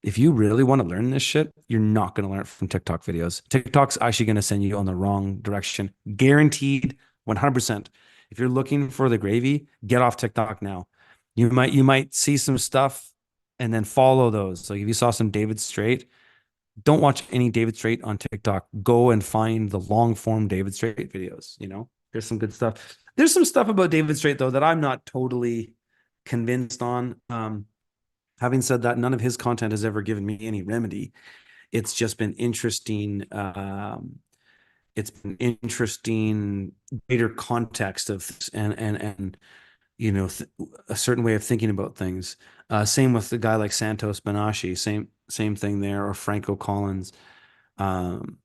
if you really want to learn this shit, you're not going to learn it from TikTok videos. TikTok's actually going to send you on the wrong direction. Guaranteed 100%. If you're looking for the gravy, get off TikTok now. You might see some stuff and then follow those. So if you saw some David Strait, don't watch any David Strait on TikTok. Go and find the long form David Strait videos. There's some good stuff. There's some stuff about David Strait though that I'm not totally convinced on. Having said that, none of his content has ever given me any remedy. It's just been interesting. It's been interesting, greater context of and a certain way of thinking about things. Same with the guy like Santos Benashi. Same thing there, or Franco Collins. Um,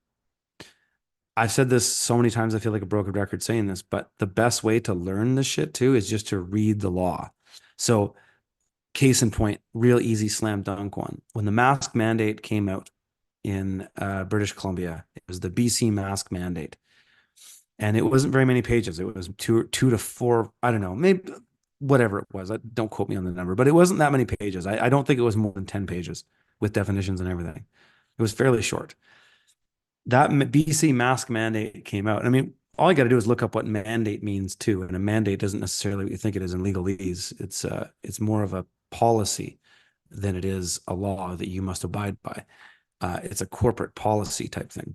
I've said this so many times, I feel like a broken record saying this, but the best way to learn this shit too is just to read the law. So case in point, real easy slam dunk one. When the mask mandate came out in British Columbia, it was the BC mask mandate. And it wasn't very many pages. It was two to four, I don't know, maybe whatever it was. Don't quote me on the number, but it wasn't that many pages. I don't think it was more than 10 pages with definitions and everything. It was fairly short. That BC mask mandate came out. I mean, all you got to do is look up what mandate means too. And a mandate doesn't necessarily what you think it is in legalese. It's more of a policy than it is a law that you must abide by. It's a corporate policy type thing.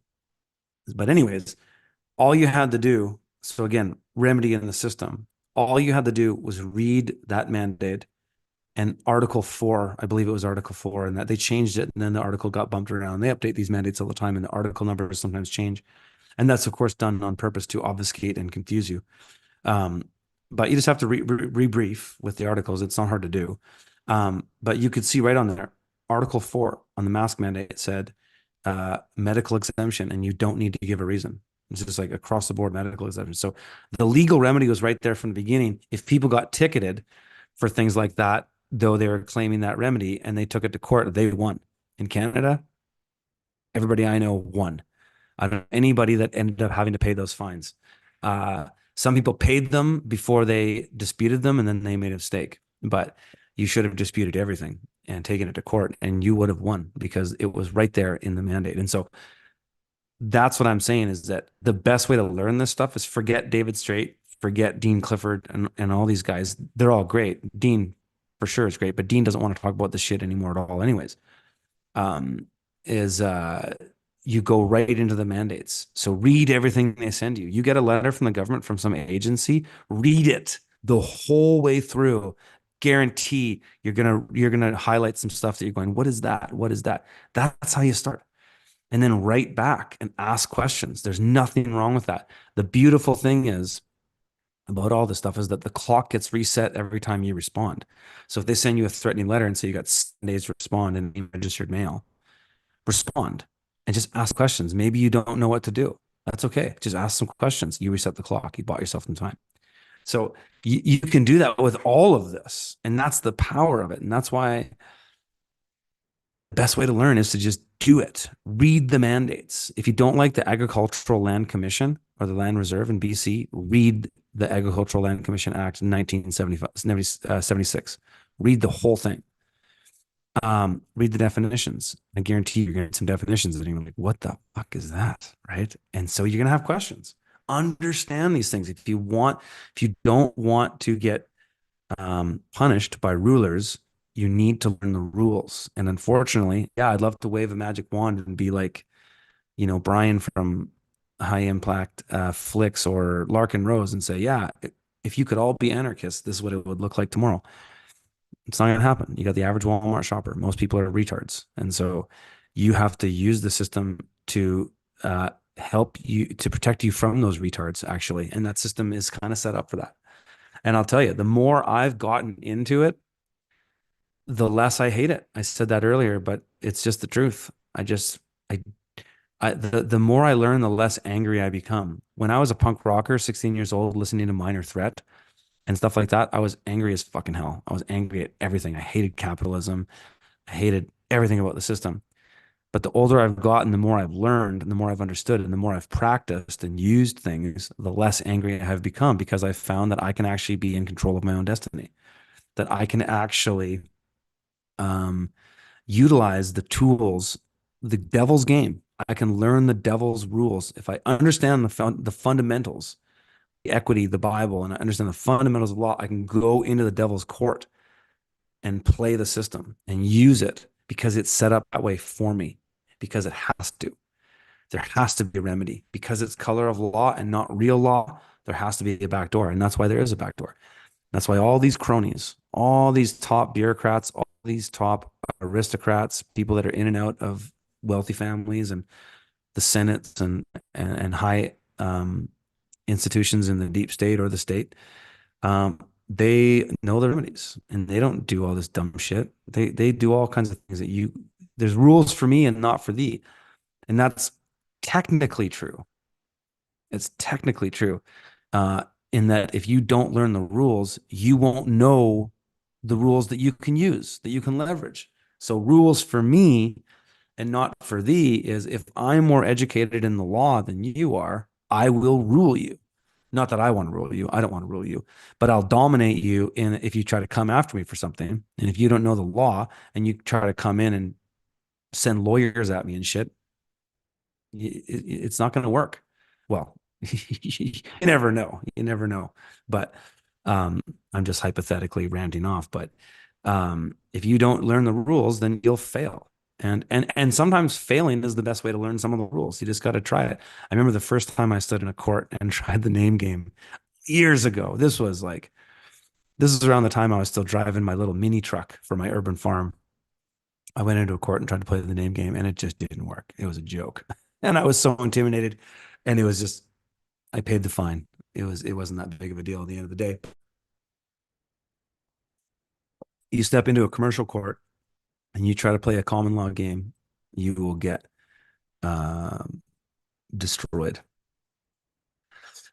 But anyways, all you had to do, so again, remedy in the system, all you had to do was read that mandate and Article 4, I believe it was Article 4, and that they changed it, and then the article got bumped around. They update these mandates all the time, and the article numbers sometimes change. And that's, of course, done on purpose to obfuscate and confuse you. But you just have to rebrief with the articles. It's not hard to do. But you could see right on there, Article 4 on the mask mandate said medical exemption, and you don't need to give a reason. It's just like across the board medical exemption. So the legal remedy was right there from the beginning. If people got ticketed for things like that, though they were claiming that remedy and they took it to court, they won. In Canada, everybody I know won. I don't know anybody that ended up having to pay those fines. Some people paid them before they disputed them, and then they made a mistake. But you should have disputed everything and taken it to court, and you would have won because it was right there in the mandate. And so that's what I'm saying is that the best way to learn this stuff is forget David Strait, forget Dean Clifford and all these guys. They're all great. Dean for sure is great, but Dean doesn't want to talk about this shit anymore at all anyways. is you go right into the mandates. So read everything they send you. You get a letter from the government from some agency, read it the whole way through. Guarantee you're gonna highlight some stuff that you're going, what is that? What is that? That's how you start. And then write back and ask questions. There's nothing wrong with that. The beautiful thing is about all this stuff is that the clock gets reset every time you respond. So if they send you a threatening letter and say you got 7 days to respond in registered mail, respond and just ask questions. Maybe you don't know what to do. That's okay. Just ask some questions. You reset the clock. You bought yourself some time. So you can do that with all of this. And that's the power of it. And that's why the best way to learn is to just do it. Read the mandates. If you don't like the Agricultural Land Commission or the Land Reserve in BC, read the Agricultural Land Commission Act 1976. Read the whole thing. Read the definitions. I guarantee you're going to get some definitions that you're like, what the fuck is that? Right. And so you're going to have questions. Understand these things. If you don't want to get punished by rulers, you need to learn the rules. And unfortunately, yeah, I'd love to wave a magic wand and be like, Brian from High Impact Flicks or Larkin Rose and say, yeah, if you could all be anarchists, this is what it would look like tomorrow. It's not going to happen. You got the average Walmart shopper. Most people are retards. And so you have to use the system to help you, to protect you from those retards, actually. And that system is kind of set up for that. And I'll tell you, the more I've gotten into it, the less I hate it. I said that earlier, but it's just the truth. I, the more I learn, the less angry I become. When I was a punk rocker, 16 years old, listening to Minor Threat and stuff like that, I was angry as fucking hell. I was angry at everything. I hated capitalism. I hated everything about the system. But the older I've gotten, the more I've learned and the more I've understood and the more I've practiced and used things, the less angry I have become because I've found that I can actually be in control of my own destiny, that I can actually um, utilize the tools, the devil's game. I can learn the devil's rules. If I understand the fundamentals, the equity, the Bible, and I understand the fundamentals of law, I can go into the devil's court and play the system and use it because it's set up that way for me, because it has to. There has to be a remedy because it's color of law and not real law. There has to be a back door. And that's why there is a back door. That's why all these cronies, all these top bureaucrats, all these top aristocrats, people that are in and out of wealthy families and the senates and high institutions in the deep state or the state, they know the remedies and they don't do all this dumb shit. They do all kinds of things that there's rules for me and not for thee. And that's technically true. It's technically true. In that if you don't learn the rules, you won't know the rules that you can use, that you can leverage. So rules for me and not for thee is if I'm more educated in the law than you are, I will rule you. Not that I want to rule you. I don't want to rule you, but I'll dominate you in if you try to come after me for something. And if you don't know the law and you try to come in and send lawyers at me and shit, it's not going to work. Well, you never know. You never know. But I'm just hypothetically ranting off. But if you don't learn the rules, then you'll fail. And sometimes failing is the best way to learn some of the rules. You just got to try it. I remember the first time I stood in a court and tried the name game years ago. This is around the time I was still driving my little mini truck for my urban farm. I went into a court and tried to play the name game and it just didn't work. It was a joke. And I was so intimidated. And it was just, I paid the fine. It wasn't that big of a deal at the end of the day. You step into a commercial court and you try to play a common law game, you will get um, destroyed.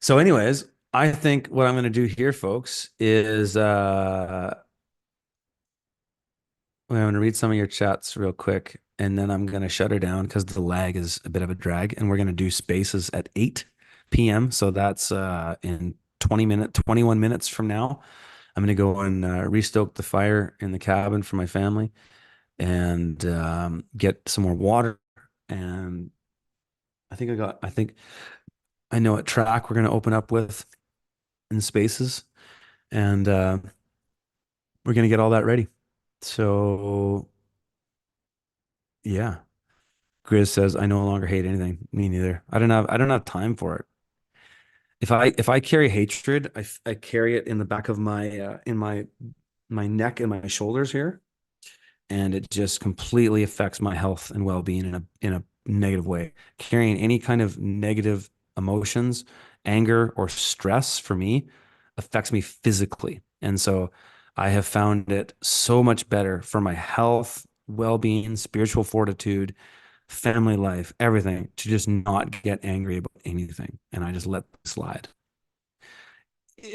So, anyways, I think what I'm going to do here, folks, is I'm going to read some of your chats real quick, and then I'm going to shut her down because the lag is a bit of a drag, and we're going to do spaces at 8 p.m. So that's in 21 minutes from now. I'm going to go and restoke the fire in the cabin for my family and get some more water. And I think I know what track we're going to open up with in spaces. And we're going to get all that ready. So, yeah. Grizz says, I no longer hate anything. Me neither. I don't have time for it. If I carry hatred, I carry it in the back of my in my neck and my shoulders here, and it just completely affects my health and well-being in a negative way. Carrying any kind of negative emotions, anger or stress for me affects me physically. And so I have found it so much better for my health, well-being, spiritual fortitude, family life, everything to just not get angry about anything. And I just let things slide.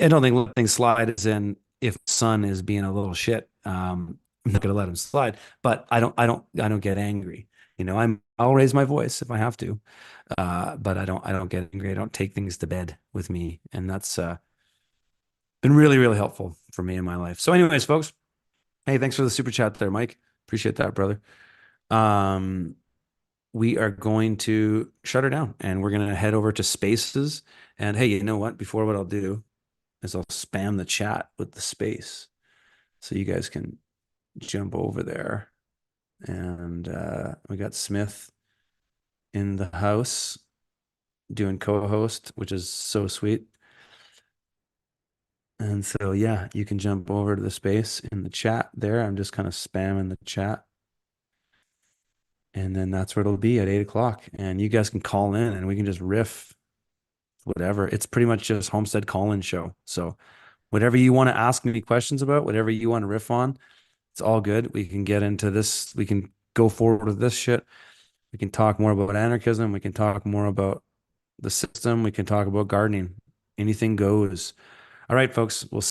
I don't think let things slide as in if son is being a little shit, I'm not gonna let him slide. But I don't get angry. I'll raise my voice if I have to. But I don't get angry. I don't take things to bed with me. And that's been really, really helpful for me in my life. So, anyways, folks, hey, thanks for the super chat there, Mike. Appreciate that, brother. Um, we are going to shut her down and we're gonna head over to spaces. And hey, you know what? Before what I'll do is I'll spam the chat with the space so you guys can jump over there. And we got Smith in the house doing co-host, which is so sweet. And so, yeah, you can jump over to the space in the chat there. I'm just kind of spamming the chat. And then that's where it'll be at 8 o'clock. And you guys can call in and we can just riff, whatever. It's pretty much just Homestead call-in show. So whatever you want to ask me questions about, whatever you want to riff on, it's all good. We can get into this. We can go forward with this shit. We can talk more about anarchism. We can talk more about the system. We can talk about gardening. Anything goes. All right, folks. We'll